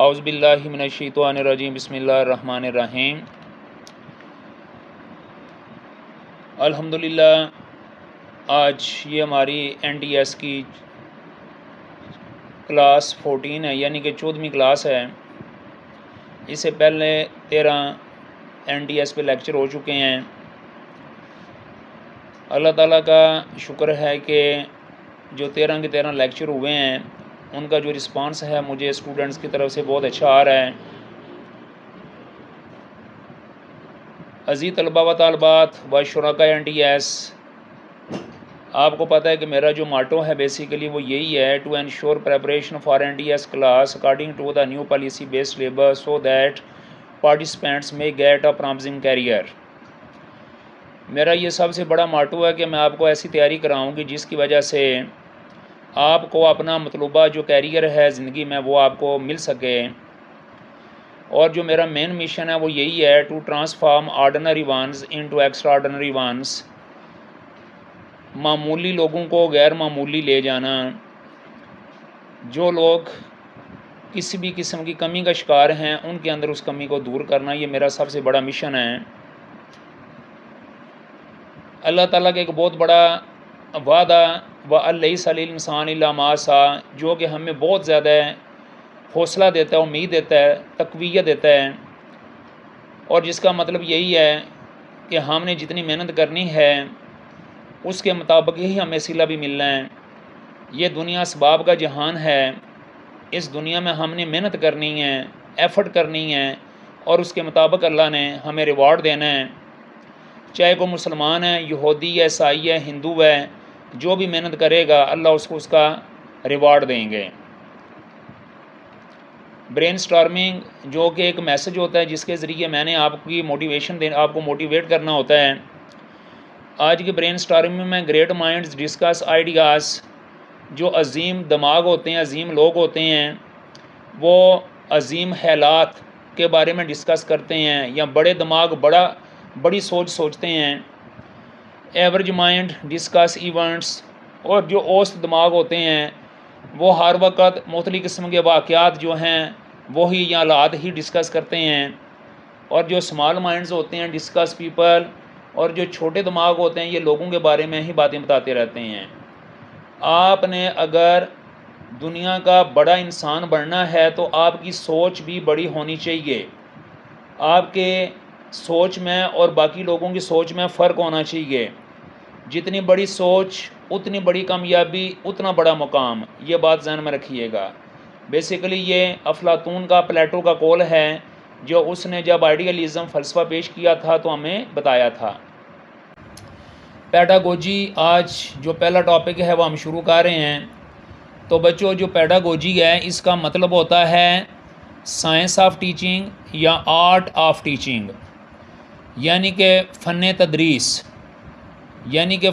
औज़ुबिल्लाहि मिनश्शैतानिर्रजीम बिस्मिल्लाहिर्रहमानिर्रहीम। अल्हम्दुलिल्लाह आज ये हमारी NTS की क्लास 14 है, यानी कि 14वीं क्लास है। इससे पहले 13 NTS पे लेक्चर हो चुके हैं। अल्लाह ताला का शुक्र है कि जो 13 के 13 लेक्चर हुए हैं उनका जो रिस्पांस है मुझे स्टूडेंट्स की तरफ से बहुत अच्छा आ रहा है। अज़ीज़ तलबा व तालबात व शुरका NTS, आपको पता है कि मेरा जो माटो है बेसिकली वो यही है, to ensure preparation for NTS class according to the new policy based syllabus so that participants may get a promising career. मेरा ये सबसे बड़ा माटो है कि मैं आपको ऐसी तैयारी कराऊंगी जिसकी वजह से आपको अपना मतलूबा जो कैरियर है ज़िंदगी में वो आपको मिल सके। और जो मेरा मेन मिशन है वो यही है, to transform ordinary ones into extraordinary ones, मामूली लोगों को गैर मामूली ले जाना। जो लोग किसी भी किस्म की कमी का शिकार हैं उनके अंदर उस कमी को दूर करना, ये मेरा सबसे बड़ा मिशन है। अल्लाह ताला का एक बहुत बड़ा वादा व अलैसा लिल इंसान इल्ला मा सा, जो कि हमें बहुत ज़्यादा हौसला देता है, उम्मीद देता है, तक़वियत देता है, और जिसका मतलब यही है कि हमने जितनी मेहनत करनी है उसके मुताबिक ही हमें सिला भी मिलना है। ये दुनिया असबाब का जहान है। इस दुनिया में हमने मेहनत करनी है, एफ़र्ट करनी है, और उसके मुताबिक अल्लाह ने हमें रिवार्ड देना है। चाहे कोई मुसलमान है, यहूदी है, ईसाई है, हिंदू है, जो भी मेहनत करेगा अल्लाह उसको उसका रिवार्ड देंगे। ब्रेन स्टॉर्मिंग जो कि एक मैसेज होता है जिसके ज़रिए मैंने आपकी आपको मोटिवेट करना होता है। आज की ब्रेन स्टॉर्मिंग में ग्रेट माइंड्स डिस्कस आइडियाज़, जो अजीम दिमाग होते हैं, अजीम लोग होते हैं, वो अजीम ख्यालात के बारे में डिस्कस करते हैं, या बड़े दिमाग बड़ी सोच सोचते हैं। एवरेज माइंड डिस्कस इवेंट्स, और जो औसत दिमाग होते हैं वो हर वक्त मुख्तलिफ़ किस्म के वाक़यात जो हैं वही या हालात ही डिस्कस करते हैं। और जो स्मॉल माइंड्स होते हैं डिस्कस पीपल, और जो छोटे दिमाग होते हैं ये लोगों के बारे में ही बातें बताते रहते हैं। आपने अगर दुनिया का बड़ा इंसान बनना है तो आपकी सोच भी बड़ी होनी चाहिए। आपके सोच में और बाकी लोगों की सोच में फ़र्क होना चाहिए। जितनी बड़ी सोच उतनी बड़ी कामयाबी, उतना बड़ा मुकाम, ये बात ज़हन में रखिएगा। बेसिकली ये अफलातून का, प्लेटो का कौल है, जो उसने जब आइडियलिज़म फ़लसफ़ा पेश किया था तो हमें बताया था। पेडागोजी आज जो पहला टॉपिक है वो हम शुरू कर रहे हैं। तो बच्चों, जो पेडागोजी है इसका मतलब होता है साइंस ऑफ टीचिंग या आर्ट ऑफ टीचिंग, यानी कि फ़न तदरीस, यानी कि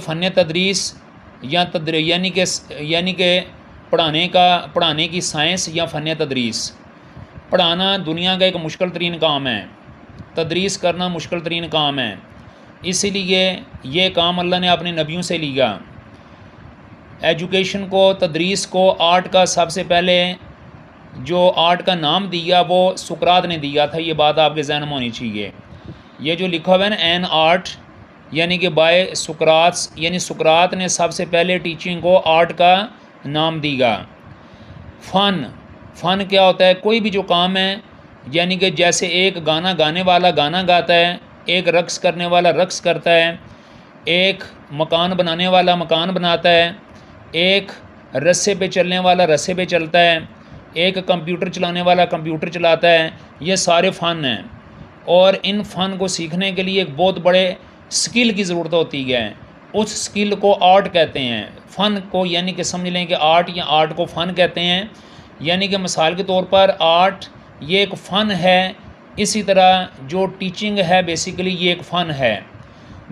पढ़ाने की साइंस या फ़न तदरीस। पढ़ाना दुनिया का एक मुश्किल तरीन काम है, तदरीस करना मुश्किल तरीन काम है। इसीलिए ये काम अल्लाह ने अपने नबियों से लिया। एजुकेशन को, तदरीस को, आर्ट का सबसे पहले जो आर्ट का नाम दिया वो सुकरात ने दिया था। ये बात आपके जहन में होनी चाहिए। ये जो लिखा हुआ है ना, एन आर्ट, यानी कि बाय सुकरात, यानी सुकरात ने सबसे पहले टीचिंग को आर्ट का नाम दिया। फ़न क्या होता है? कोई भी जो काम है, यानी कि जैसे एक गाना गाने वाला गाना गाता है, एक रक़्स करने वाला रक़्स करता है, एक मकान बनाने वाला मकान बनाता है, एक रस्से पे चलने वाला रस्से पे चलता है, एक कंप्यूटर चलाने वाला कंप्यूटर चलाता है। ये सारे फ़न हैं, और इन फ़न को सीखने के लिए एक बहुत बड़े स्किल की ज़रूरत होती है। उस स्किल को आर्ट कहते हैं। फ़न को यानी कि समझ लें कि आर्ट, या आर्ट को फ़न कहते हैं। यानी कि मिसाल के तौर पर आर्ट ये एक फ़न है, इसी तरह जो टीचिंग है बेसिकली ये एक फ़न है।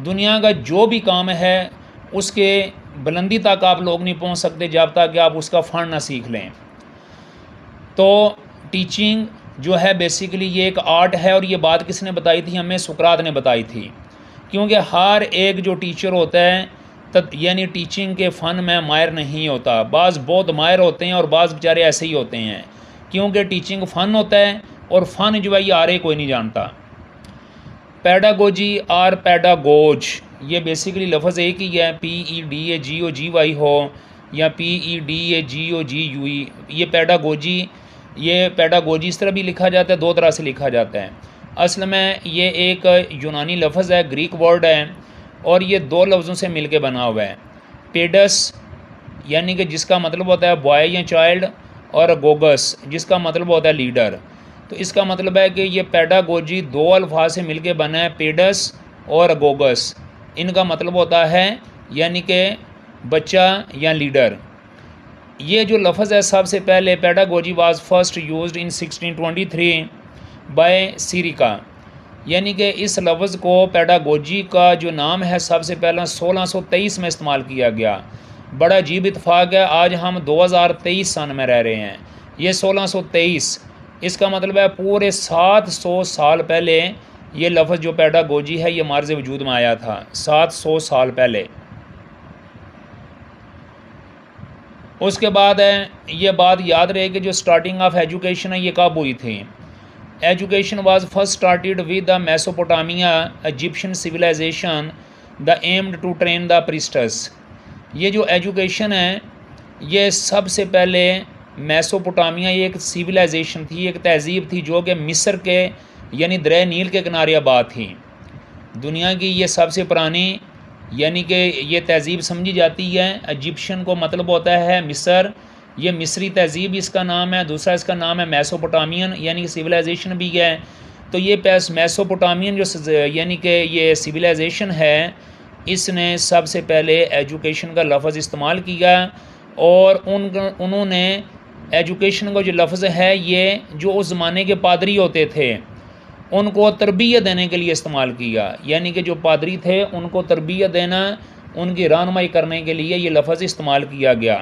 दुनिया का जो भी काम है उसके बुलंदी तक आप लोग नहीं पहुंच सकते जब तक कि आप उसका फ़न ना सीख लें। तो टीचिंग जो है बेसिकली ये एक आर्ट है, और ये बात किसने बताई थी? हमें सुकरात ने बताई थी। क्योंकि हर एक जो टीचर होता है यानी टीचिंग के फ़न में माहिर नहीं होता। बाज़ बहुत माहिर होते हैं और बाज़ बेचारे ऐसे ही होते हैं। क्योंकि टीचिंग फ़न होता है और फ़न जो है ये आर कोई नहीं जानता। पैडागोजी और पैडागोज ये बेसिकली लफ्ज़ एक ही है, PEDAGOGY हो या PEDAGOGUE, ये पैडागोजी इस तरह भी लिखा जाता है, दो तरह से लिखा जाता है। असल में ये एक यूनानी लफ्ज़ है, ग्रीक वर्ड है, और ये दो लफ्ज़ों से मिलके बना हुआ है। पेडस यानी कि जिसका मतलब होता है बॉय या चाइल्ड, और गोगस जिसका मतलब होता है लीडर। तो इसका मतलब है कि ये पैडागोजी दो अल्फाज से मिलके बना है, पेडस और गोगस। इनका मतलब होता है यानी कि बच्चा या लीडर। ये जो लफ्ज़ है सबसे पहले pedagogy was first used in 1623 by Sirica, यानी कि इस लफ्ज़ को पैडागोजी का जो नाम है सबसे पहला 1623 में इस्तेमाल किया गया। बड़ा अजीब इत्तेफाक है, आज हम 2023 सन में रह रहे हैं, ये 1623, इसका मतलब है पूरे 700 साल पहले ये लफ्ज़ जो पैडागोजी है ये मार्ज़ वजूद में आया था, 700 साल पहले। उसके बाद है ये बात याद रहे कि जो स्टार्टिंग ऑफ एजुकेशन है ये कब हुई थी। Education was first started with the Mesopotamia Egyptian civilization the aimed to train the priests. ये जो एजुकेशन है ये सबसे पहले मेसोपोटामिया, ये एक सिविलाइजेशन थी, एक तहज़ीब थी जो कि मिस्र के यानी दरिया नील के किनारे आबाद थी। दुनिया की ये सबसे पुरानी यानी कि ये तहज़ीब समझी जाती है। इजिप्शियन को मतलब होता है मिस्र, ये मिस्री तहज़ीब इसका नाम है। दूसरा इसका नाम है मेसोपोटामियन यानी सिविलाइजेशन भी है। तो ये मेसोपोटामियन जो यानी कि ये सिविलाइजेशन है, इसने सबसे पहले एजुकेशन का लफ्ज़ इस्तेमाल किया, और उन्होंने एजुकेशन का जो लफ्ज़ है ये जो उस ज़माने के पादरी होते थे उनको तरबियत देने के लिए इस्तेमाल किया, यानी कि जो पादरी थे उनको तरबियत देना, उनकी रहनुमाई करने के लिए ये लफ्ज़ इस्तेमाल किया गया।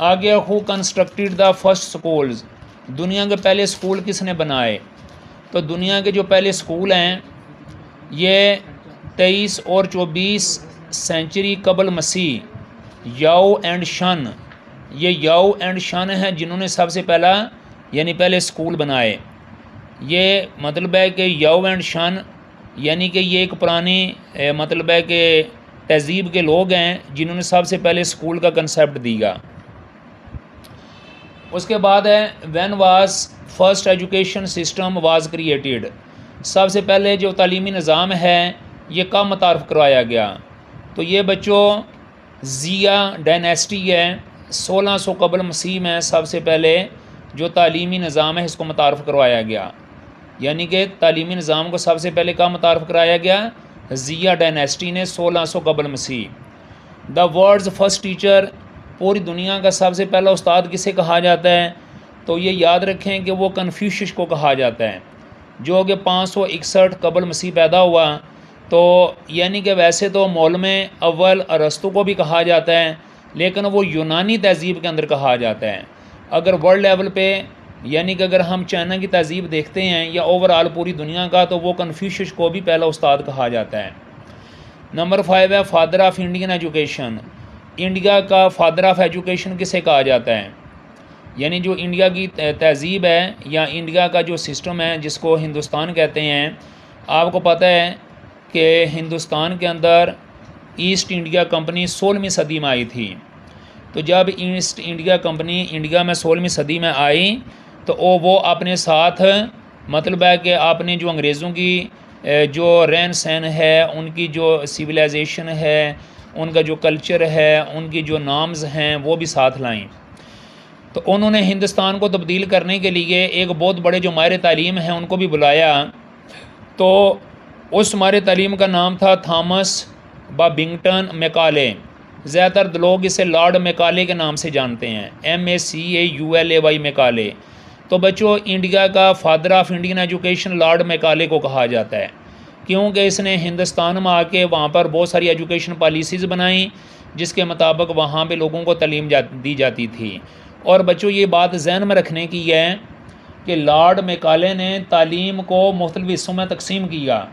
आगे who constructed the first schools, दुनिया के पहले स्कूल किसने बनाए। तो दुनिया के जो पहले स्कूल हैं ये 23 और 24 सेंचुरी कबल मसीह याओ एंड शन, ये याओ एंड शन हैं जिन्होंने सबसे पहला यानी पहले स्कूल बनाए। ये मतलब है कि याओ एंड शन यानी कि ये एक पुरानी मतलब है कि तहज़ीब के लोग हैं जिन्होंने सबसे पहले स्कूल का कंसेप्ट दिया। उसके बाद है when was first education system was created, सबसे पहले जो तालीमी निज़ाम है ये कब मुतारफ़ करवाया गया। तो ये बच्चों ज़िया डायनेस्टी है, 1600 कबल मसीह में सबसे पहले जो तालीमी निज़ाम है इसको मुतारफ़ करवाया गया। यानी कि तालीमी निज़ाम को सबसे पहले कब मुतारफ़ कराया गया, ज़िया डायनेस्टी ने 1600 कबल मसीह। द वर्ल्ड्स फर्स्ट टीचर, पूरी दुनिया का सबसे पहला उस्ताद किसे कहा जाता है। तो ये याद रखें कि वो कन्फ्यूशियस को कहा जाता है जो कि 561 कबल मसीह पैदा हुआ। तो यानी कि वैसे तो मौलम अव्वल अरस्तु को भी कहा जाता है, लेकिन वो यूनानी तहज़ीब के अंदर कहा जाता है। अगर वर्ल्ड लेवल पे यानी कि अगर हम चाइना की तहज़ीब देखते हैं या ओवरऑल पूरी दुनिया का, तो वो कन्फ्यूशियस को भी पहला उस्ताद कहा जाता है। नंबर 5 है father of Indian education, India का फादर ऑफ एजुकेशन किसे कहा जाता है। यानी जो इंडिया की तहज़ीब है या इंडिया का जो सिस्टम है जिसको हिंदुस्तान कहते हैं, आपको पता है कि हिंदुस्तान के अंदर ईस्ट इंडिया कंपनी 16वीं सदी में आई थी। तो जब ईस्ट इंडिया कंपनी इंडिया में 16वीं सदी में आई तो वो अपने साथ मतलब है कि आपने जो अंग्रेज़ों की जो रहन सहन है, उनकी जो सिविलाइजेशन है, उनका जो कल्चर है, उनकी जो नाम्स हैं वो भी साथ लाएं। तो उन्होंने हिंदुस्तान को तब्दील करने के लिए एक बहुत बड़े जो माहिर तालीम हैं उनको भी बुलाया। तो उस माहिर तालीम का नाम था थॉमस बाबिंगटन मैकाले। ज़्यादातर लोग इसे लॉर्ड मैकाले के नाम से जानते हैं, MACAULAY मैकाले। तो बच्चों इंडिया का father of Indian education Lord Macaulay को कहा जाता है, क्योंकि इसने हिंदुस्तान में आके वहाँ पर बहुत सारी एजुकेशन पॉलिसीज़ बनाई जिसके मुताबिक वहाँ पे लोगों को तालीम दी जाती थी। और बच्चों ये बात जहन में रखने की है कि लॉर्ड मैकाले ने तालीम को मुख्तलिफ हिस्सों में तकसीम किया।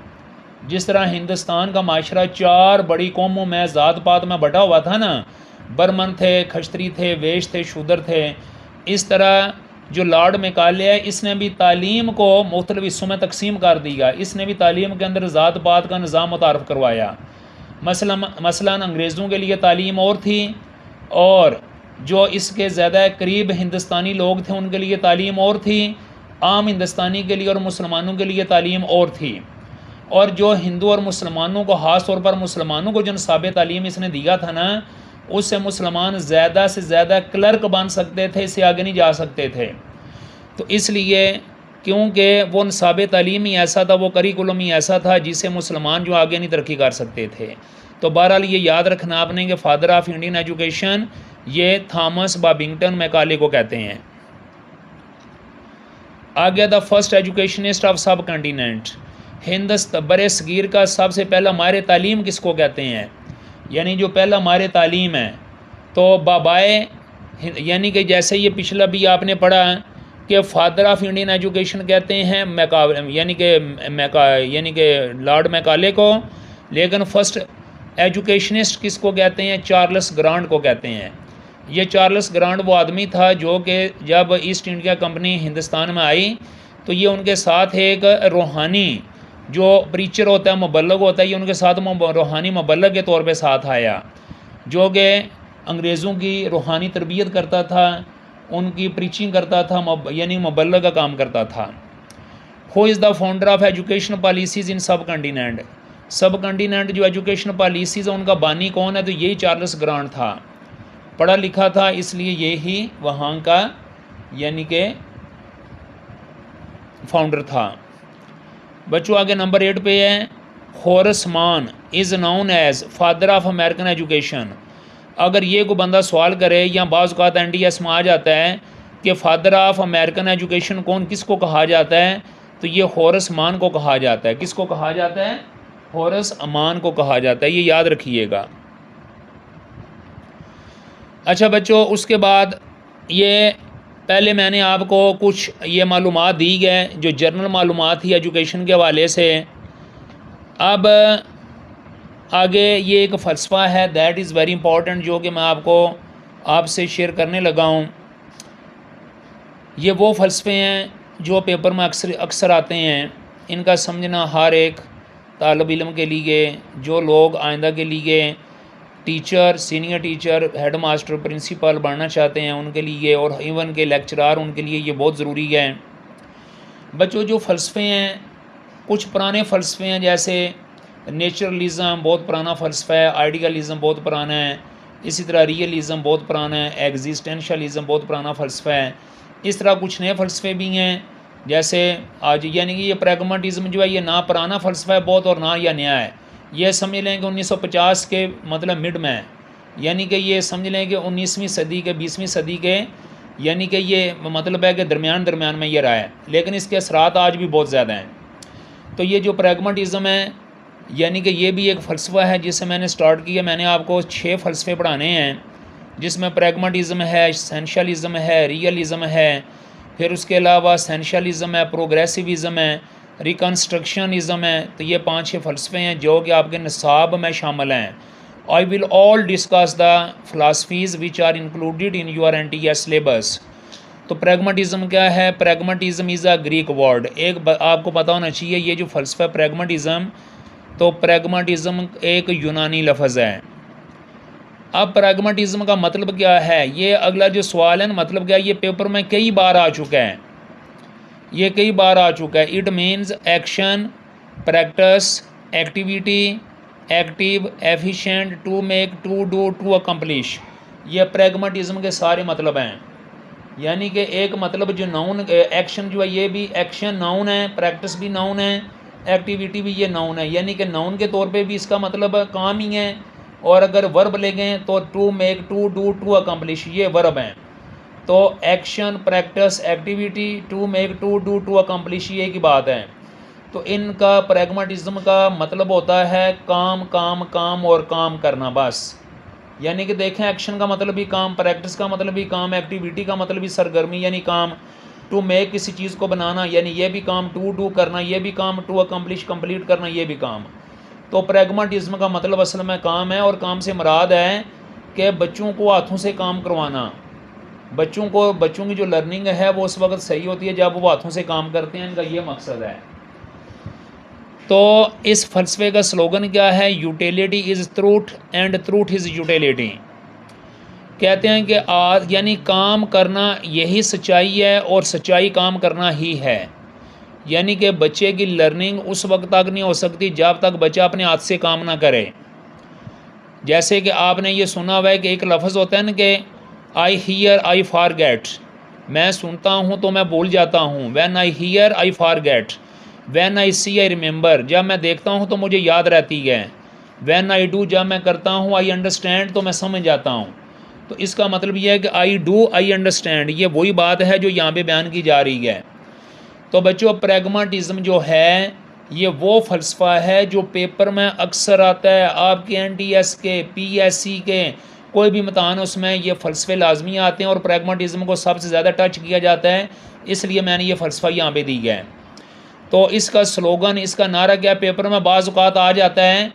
जिस तरह हिंदुस्तान का माशरा 4 बड़ी कौमों में ज़ात पात में बटा हुआ था ना, बर्मन थे, खश्तरी थे, वेश थे, शूदर थे। इस तरह जो लॉर्ड मैकाले है, इसने भी तालीम को मुख्तलिफ हिस्सों में तकसीम कर दिया। इसने भी तालीम के अंदर ज़ात पात का निज़ाम मुतारफ़ करवाया। मसलन अंग्रेज़ों के लिए तालीम और थी, और जो इसके ज़्यादा करीब हिंदुस्तानी लोग थे उनके लिए तालीम और थी, आम हिंदुस्तानी के लिए और मुसलमानों के लिए तालीम और थी। और जो हिंदू और मुसलमानों को, ख़ास तौर पर मुसलमानों को जो निसाब तालीम इसने दिया था ना, उससे मुसलमान ज़्यादा से ज़्यादा क्लर्क बन सकते थे, इससे आगे नहीं जा सकते थे। तो इसलिए क्योंकि वो निसाब तालीम ही ऐसा था, वो करिकुलम ही ऐसा था जिससे मुसलमान जो आगे नहीं तरक्की कर सकते थे। तो बहरहाल ये याद रखना आपने कि फादर ऑफ इंडियन एजुकेशन ये थॉमस बाबिंगटन मैकाले को कहते हैं। आगे द फर्स्ट एजुकेशनिस्ट ऑफ सब कंटिनेंट, बरे सगीर का सबसे पहला माहिर तालीम किसको कहते हैं? यानी जो पहला माहिर तालीम है, तो बाबाए, यानी कि जैसे ये पिछला भी आपने पढ़ा कि फादर ऑफ इंडियन एजुकेशन कहते हैं यानी कि लॉर्ड मैकाले को, लेकिन फर्स्ट एजुकेशनिस्ट किसको कहते हैं? चार्ल्स ग्रांट को कहते हैं। ये चार्ल्स ग्रांट वो आदमी था जो कि जब ईस्ट इंडिया कंपनी हिंदुस्तान में आई तो ये उनके साथ एक रूहानी जो प्रीचर होता है, मुबल्लग होता है, ये उनके साथ रूहानी मुबल्लग के तौर पे साथ आया, जो कि अंग्रेज़ों की रूहानी तरबियत करता था, उनकी प्रीचिंग करता था, यानी मुबल्लग का काम करता था। Who is the founder of education policies in subcontinent, सब कंटिनेंट जो एजुकेशन पॉलिसीज़ है उनका बानी कौन है? तो यही चार्ल्स ग्रांट था, पढ़ा लिखा था, इसलिए ये ही वहाँ का यानी कि फाउंडर था। बच्चों आगे नंबर 8 पे है, Horace Mann is known as father of American education. अगर ये कोई बंदा सवाल करे या बाज़ औक़ात NDS में आ जाता है कि फ़ादर ऑफ अमेरिकन एजुकेशन कौन किसको कहा जाता है, तो ये होरेस मान को कहा जाता है। किसको कहा जाता है? होरेस मान को कहा जाता है, ये याद रखिएगा। अच्छा बच्चों, उसके बाद ये पहले मैंने आपको कुछ ये मालूमात दी गए जो जर्नल मालूमात थी एजुकेशन के हवाले से। अब आगे ये एक फ़लसफ़ा है, दैट इज़ वेरी इंपॉर्टेंट, जो कि मैं आपसे शेयर करने लगा हूँ। ये वो फ़लसफ़े हैं जो पेपर में अक्सर आते हैं। इनका समझना हर एक तालिब इल्म के लिए, जो लोग आइंदा के लिए teacher, senior teacher, head master, principal बनना चाहते हैं उनके लिए, और इवन के लेक्चरार, उनके लिए ये बहुत ज़रूरी है। बच्चों जो फ़लसफ़े हैं, कुछ पुराने फ़लसफ़े हैं, जैसे नेचुरलिज़म बहुत पुराना फ़लसफ़ा है, आइडियलिज़म बहुत पुराना है, इसी तरह रियलिज़म बहुत पुराना है, एग्जिस्टेंशलिज़म बहुत पुराना फ़लसफ़ा है। इस तरह कुछ नए फ़लसफ़े भी हैं, जैसे आज यानी कि ये प्रैग्मेटिज़म जो है ये ना पुराना फ़लसफ़ा है बहुत और ना यह नया है। ये समझ लें कि 1950 के मतलब मिड में है, यानी कि ये समझ लें कि 19वीं सदी के 20वीं सदी के, यानी कि ये मतलब है कि दरमियान में ये रहा है, लेकिन इसके असरात आज भी बहुत ज़्यादा हैं। तो ये जो प्रैग्मेटिज़म है, यानी कि ये भी एक फ़लसफ़ा है जिससे मैंने स्टार्ट किया। मैंने आपको 6 फ़लसफ़े पढ़ाने हैं, जिसमें प्रैग्मेटिज़म है, एसेंशियलिज़म है, रियलिज़म है, फिर उसके अलावा एसेंशियलिज़म है, प्रोग्रेसिविज़म है, रिकन्स्ट्रक्शनिज़म है। तो ये 5-6 फ़लसफ़े हैं जो कि आपके निसाब में शामिल हैं। I will all discuss the philosophies which are included in your NTS syllabus. तो प्रैग्मेटिज़म क्या है? Pragmatism is a Greek word. एक आपको पता होना चाहिए, ये जो फ़लसफ़ा प्रैग्मेटिज़म, तो प्रैग्मेटिज़म एक यूनानी लफ्ज़ है। अब प्रैग्मेटिज़म का मतलब क्या है? ये अगला जो सवाल है ना, मतलब क्या है, ये पेपर में कई बार आ चुका है, ये कई बार आ चुका है। It means action, practice, activity, active, efficient, to make, to do, to accomplish. ये प्रैग्मेटिज़म के सारे मतलब हैं। यानी कि एक मतलब जो नाउन एक्शन जो है, ये भी एक्शन नाउन है, प्रैक्टिस भी नाउन है, एक्टिविटी भी ये नाउन है। यानी कि नाउन के तौर पे भी इसका मतलब काम ही है। और अगर वर्ब लेंगे तो to make, to do, to accomplish, ये वर्ब हैं। तो action, practice, activity, to make, to do, to accomplish, ये की बात है। तो इनका प्रैग्मेटिज़म का मतलब होता है काम काम काम और काम करना, बस। यानी कि देखें, एक्शन का मतलब भी काम, प्रैक्टिस का मतलब भी काम, एक्टिविटी का मतलब भी सरगर्मी यानी काम, टू मेक किसी चीज़ को बनाना यानी ये भी काम, टू डू करना ये भी काम, टू अकम्प्लिश कंप्लीट करना ये भी काम। तो प्रैग्मेटिज़म का मतलब असल में काम है, और काम से मुराद है कि बच्चों को हाथों से काम करवाना, बच्चों की जो लर्निंग है वो उस वक्त सही होती है जब वो हाथों से काम करते हैं, इनका ये मकसद है। तो इस फ़लसफ़े का स्लोगन क्या है? Utility is truth and truth is utility. कहते हैं कि यानी काम करना यही सच्चाई है और सच्चाई काम करना ही है। यानी कि बच्चे की लर्निंग उस वक्त तक नहीं हो सकती जब तक बच्चा अपने हाथ से काम ना करे। जैसे कि आपने ये सुना हुआ है कि एक लफ्ज़ होता है ना कि आई हीयर आई फॉरगेट, मैं सुनता हूँ तो मैं भूल जाता हूँ। When I hear I forget, when I see I remember, जब मैं देखता हूँ तो मुझे याद रहती है। व्हेन आई डू, जब मैं करता हूँ, आई अंडरस्टैंड, तो मैं समझ जाता हूँ। तो इसका मतलब यह है कि आई डू आई अंडरस्टैंड, ये वही बात है जो यहाँ पे बयान की जा रही है। तो बच्चों प्रैग्माटिज़म जो है ये वो फ़लसफ़ा है जो पेपर में अक्सर आता है, आपके NTS के, PSC के कोई भी इम्तहान उसमें ये फ़लसफ़े लाजमी आते हैं और प्रैग्माटिज़म को सबसे ज़्यादा टच किया जाता है, इसलिए मैंने ये फ़लसफ़ा यहाँ पे दी है। तो इसका स्लोगन, इसका नारा क्या पेपर में बाज़ औक़ात आ जाता है,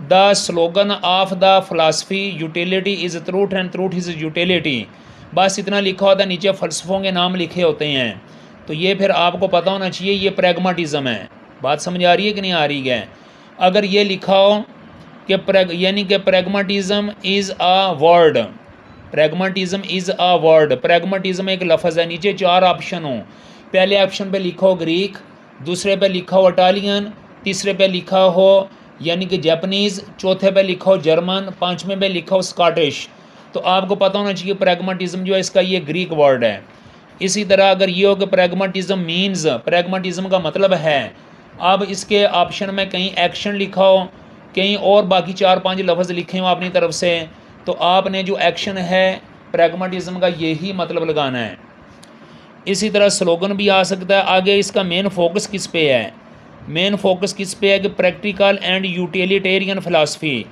the slogan of the philosophy utility is truth and truth is utility. बस इतना लिखा होता है, नीचे फ़लसफ़ों के नाम लिखे होते हैं। तो ये फिर आपको पता होना चाहिए ये प्रैग्माटिज़म है। बात समझ आ रही है कि नहीं आ रही है? अगर ये लिखा हो कि यानी कि pragmatism is a word, pragmatism is a word, pragmatism एक लफ्ज़ है, नीचे 4 ऑप्शन हो, पहले ऑप्शन पे लिखा हो ग्रीक, दूसरे पे लिखा हो इटालियन, तीसरे पे लिखा हो यानी कि जापानीज़, चौथे पे लिखा हो जर्मन, पाँचवें पे लिखा हो स्कॉटिश। तो आपको पता होना चाहिए प्रैग्माटिज़म जो है इसका ये ग्रीक वर्ड है। इसी तरह अगर ये हो कि प्रैग्माटिज़म मीन्स, प्रैग्माटिज़म का मतलब है, अब इसके ऑप्शन में कहीं एक्शन लिखा हो, कहीं और बाकी 4-5 लफ्ज़ लिखे हो अपनी तरफ से, तो आपने जो एक्शन है प्रैग्माटिज़म का यही मतलब लगाना है। इसी तरह स्लोगन भी आ सकता है। आगे इसका मेन फोकस किस पे है? मेन फोकस किस पे है कि प्रैक्टिकल एंड यूटिलिटेरियन फ़िलासफ़ी,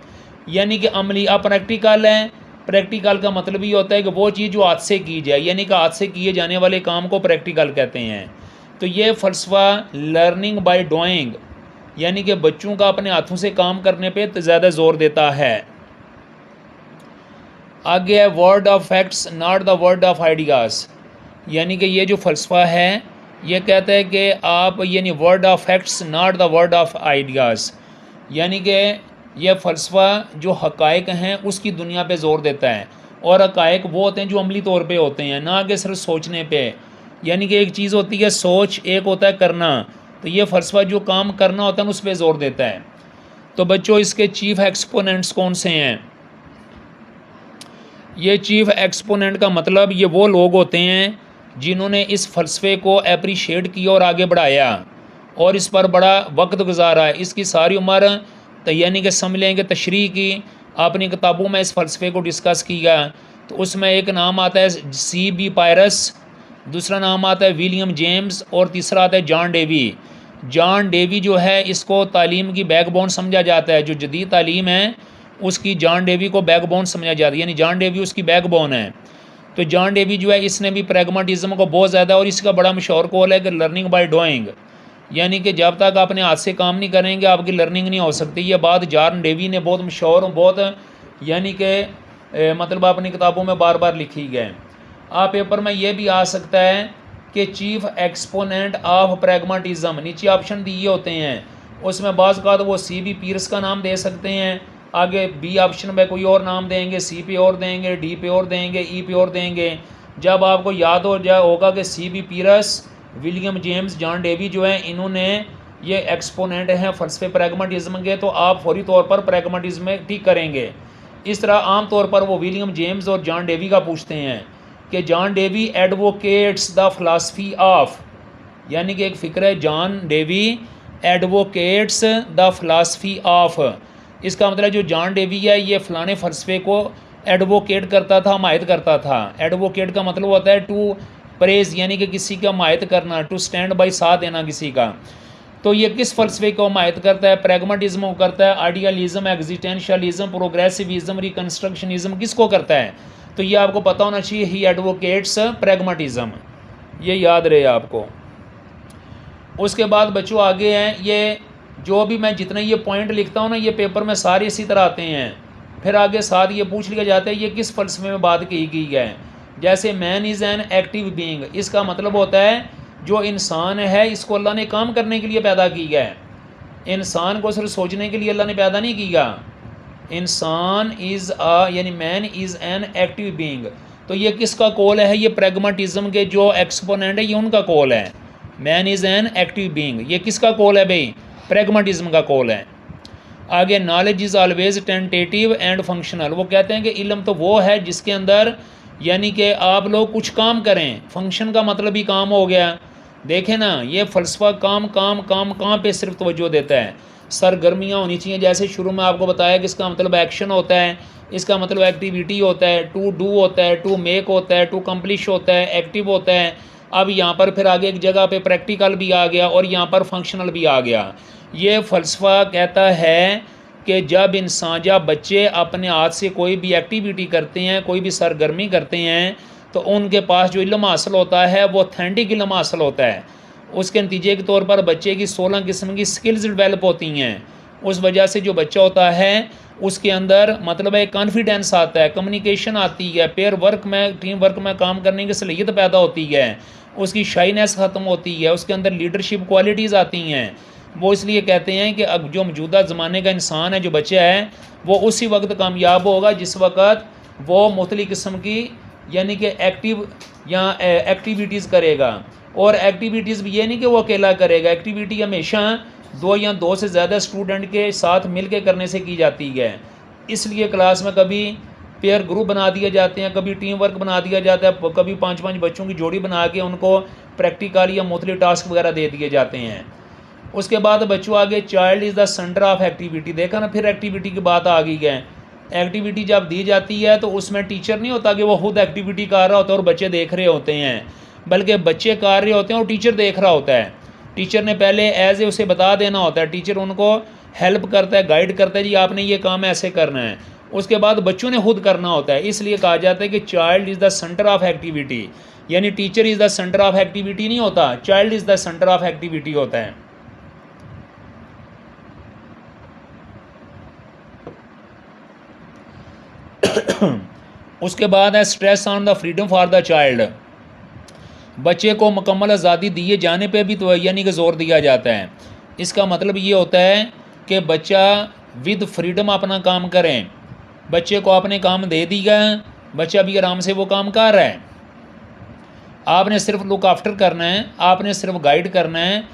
यानी कि अमली। अब प्रैक्टिकल है, प्रैक्टिकल का मतलब ये होता है कि वो चीज़ जो हाथ से की जाए, यानी कि हाथ से किए जाने वाले काम को प्रैक्टिकल कहते हैं। तो ये फ़लसफ़ा लर्निंग बाय डूइंग, यानी कि बच्चों का अपने हाथों से काम करने पे ज़्यादा ज़ोर देता है। आगे है word of facts not the word of ideas, यानी कि ये जो फ़लसफ़ा है ये कहता है कि आप यानी word of facts not the word of ideas, यानी कि यह फ़लसफ़ा जो हक़ाइक़ हैं उसकी दुनिया पे ज़ोर देता है, और हक़ाइक़ वो होते हैं जो अमली तौर पे होते हैं, ना कि सिर्फ सोचने पे। यानी कि एक चीज़ होती है सोच, एक होता है करना। तो ये फ़लसफ़ा जो काम करना होता है उस पर ज़ोर देता है। तो बच्चों इसके चीफ़ एक्सपोनेंट्स कौन से हैं? ये चीफ़ एक्सपोनेंट का मतलब ये वो लोग होते हैं जिन्होंने इस फ़लसफ़े को अप्रिशिएट किया और आगे बढ़ाया और इस पर बड़ा वक्त गुजारा है। इसकी सारी उम्र यानी कि समझ लें कि तशरीह की अपनी किताबों में इस फ़लसफ़े को डिस्कस किया। तो उसमें एक नाम आता है C.B. पायरस, दूसरा नाम आता है विलियम जेम्स और तीसरा आता है जॉन डेवी। जॉन डेवी जो है इसको तालीम की बैकबोन समझा जाता है, जो जदीद तालीम है उसकी जॉन डेवी को बैकबोन समझा जाता है, यानी जॉन डेवी उसकी बैकबोन है। तो जॉन डेवी जो है इसने भी प्रैग्माटिज़म को बहुत ज़्यादा, और इसका बड़ा मशहूर कॉल है कि लर्निंग बाय डूइंग, यानी कि जब तक अपने हाथ से काम नहीं करेंगे आपकी लर्निंग नहीं हो सकती। ये बात जॉन डेवी ने बहुत मशहूर, बहुत यानी कि मतलब अपनी किताबों में बार बार लिखी गए। आप पेपर में ये भी आ सकता है कि चीफ़ एक्सपोनेंट ऑफ प्रैग्माटिज़म, नीचे ऑप्शन दिए होते हैं, उसमें बाज़ का तो वो C.B. पीयर्स का नाम दे सकते हैं, आगे B ऑप्शन में कोई और नाम देंगे, C पे और देंगे, D पे और देंगे, E पे और देंगे। जब आपको याद हो जाए होगा कि C.B. Peirce, William James, John Dewey जो है इन्होंने ये एक्सपोनेंट हैं फ़लसफ़े प्रैग्माटिज़म के, तो आप फौरी तौर पर प्रैग्माटिज़म में टिक करेंगे। इस तरह आम तौर पर वो विलियम जेम्स और जॉन डेवी का पूछते हैं कि John Dewey advocates the philosophy of, यानी कि एक फ़िक्र है John Dewey advocates the philosophy of. इसका मतलब जो जॉन डेवी है ये फ़लाने फ़लसफ़े को एडवोकेट करता था, हमायत करता था। एडवोकेट का मतलब होता है टू प्रेज़, यानी कि किसी का हमायत करना, टू स्टैंड बाई, साथ देना किसी का। तो ये किस फ़लसफ़े को हमायत करता है? प्रैग्माटिज़म को करता है, आइडियलिज़म, एग्जिस्टेंशियलिज़म, प्रोग्रेसिविज़म, रिकन्स्ट्रक्शनिज़म किसको करता है? तो ये आपको पता होना चाहिए, ही एडवोकेट्स प्रैग्माटिज़म, ये याद रहे आपको। उसके बाद बच्चों आगे हैं, ये जो भी मैं जितने ये पॉइंट लिखता हूँ ना ये पेपर में सारे इसी तरह आते हैं। फिर आगे साथ ये पूछ लिया जाता है ये किस फ़लसफ़े में बात की गई है। जैसे man is an active being, इसका मतलब होता है जो इंसान है इसको अल्लाह ने काम करने के लिए पैदा किया है। इंसान को सिर्फ सोचने के लिए अल्लाह ने पैदा नहीं किया। इंसान इज़ यानी man is an active being, तो ये किसका कॉल है? ये प्रैग्मेटिज्म के जो एक्सपोनेंट है ये उनका कॉल है। Man is an active being, ये किसका कॉल है भाई? प्रैग्मेटिज्म का कॉल है। आगे knowledge is always tentative and functional, वो कहते हैं कि इल्म तो वो है जिसके अंदर यानी कि आप लोग कुछ काम करें, फंक्शन का मतलब ही काम हो गया। देखें ना, ये फ़लसफ़ा काम काम काम कहाँ पे सिर्फ तवज्जो देता है, सरगर्मियाँ होनी चाहिए। जैसे शुरू में आपको बताया कि इसका मतलब एक्शन होता है, इसका मतलब एक्टिविटी होता है, टू डू होता है, टू मेक होता है, टू कम्प्लिश होता है, एक्टिव होता है। अब यहाँ पर फिर आगे एक जगह पे प्रैक्टिकल भी आ गया और यहाँ पर फंक्शनल भी आ गया। ये फ़लसफ़ा कहता है कि जब बच्चे अपने हाथ से कोई भी एक्टिविटी करते हैं, कोई भी सरगर्मी करते हैं, तो उनके पास जो इल्म हासिल होता है वो ऑथेंटिक इल्म हासिल होता है। उसके नतीजे के तौर पर बच्चे की 16 किस्म की स्किल्स डेवलप होती हैं। उस वजह से जो बच्चा होता है उसके अंदर मतलब है कॉन्फिडेंस आता है, कम्युनिकेशन आती है, पेयर वर्क में, टीम वर्क में काम करने की सलीहियत पैदा होती है, उसकी शाइनेस ख़त्म होती है, उसके अंदर लीडरशिप क्वालिटीज़ आती हैं। वो इसलिए कहते हैं कि अब जो मौजूदा ज़माने का इंसान है, जो बच्चा है, वो उसी वक्त कामयाब होगा जिस वक्त वो मुख्तलिफ़ किस्म की यानी कि एक्टिव या एक्टिविटीज़ करेगा। और एक्टिविटीज़ भी ये नहीं कि वो अकेला करेगा, एक्टिविटी हमेशा 2 या 2 से ज़्यादा स्टूडेंट के साथ मिल के करने से की जाती है। इसलिए क्लास में कभी पेयर ग्रुप बना दिए जाते हैं, कभी टीम वर्क बना दिया जाता है, कभी 5-5 बच्चों की जोड़ी बना के उनको प्रैक्टिकल या मुख्तलिफ टास्क वगैरह दे दिए जाते हैं। उसके बाद बच्चों आगे child is the centre of activity, देखा ना, फिर एक्टिविटी की बात आ गई है। एक्टिविटी जब दी जाती है तो उसमें टीचर नहीं होता कि वो खुद एक्टिविटी कर रहा होता है और बच्चे देख रहे होते हैं, बल्कि बच्चे कर रहे होते हैं और टीचर देख रहा होता है। टीचर ने पहले एज ए उसे बता देना होता है, टीचर उनको हेल्प करता है, गाइड करता है, जी आपने ये काम ऐसे करना है। उसके बाद बच्चों ने खुद करना होता है। इसलिए कहा जाता है कि child is the centre of activity, यानी teacher is the centre of activity नहीं होता, child is the centre of activity होता है। उसके बाद है stress on the freedom for the child, बच्चे को मुकम्मल आज़ादी दिए जाने पे भी तो यानी कि ज़ोर दिया जाता है। इसका मतलब ये होता है कि बच्चा विद फ्रीडम अपना काम करें। बच्चे को आपने काम दे दिया, बच्चा भी आराम से वो काम कर रहा है, आपने सिर्फ लुक आफ्टर करना है, आपने सिर्फ गाइड करना है।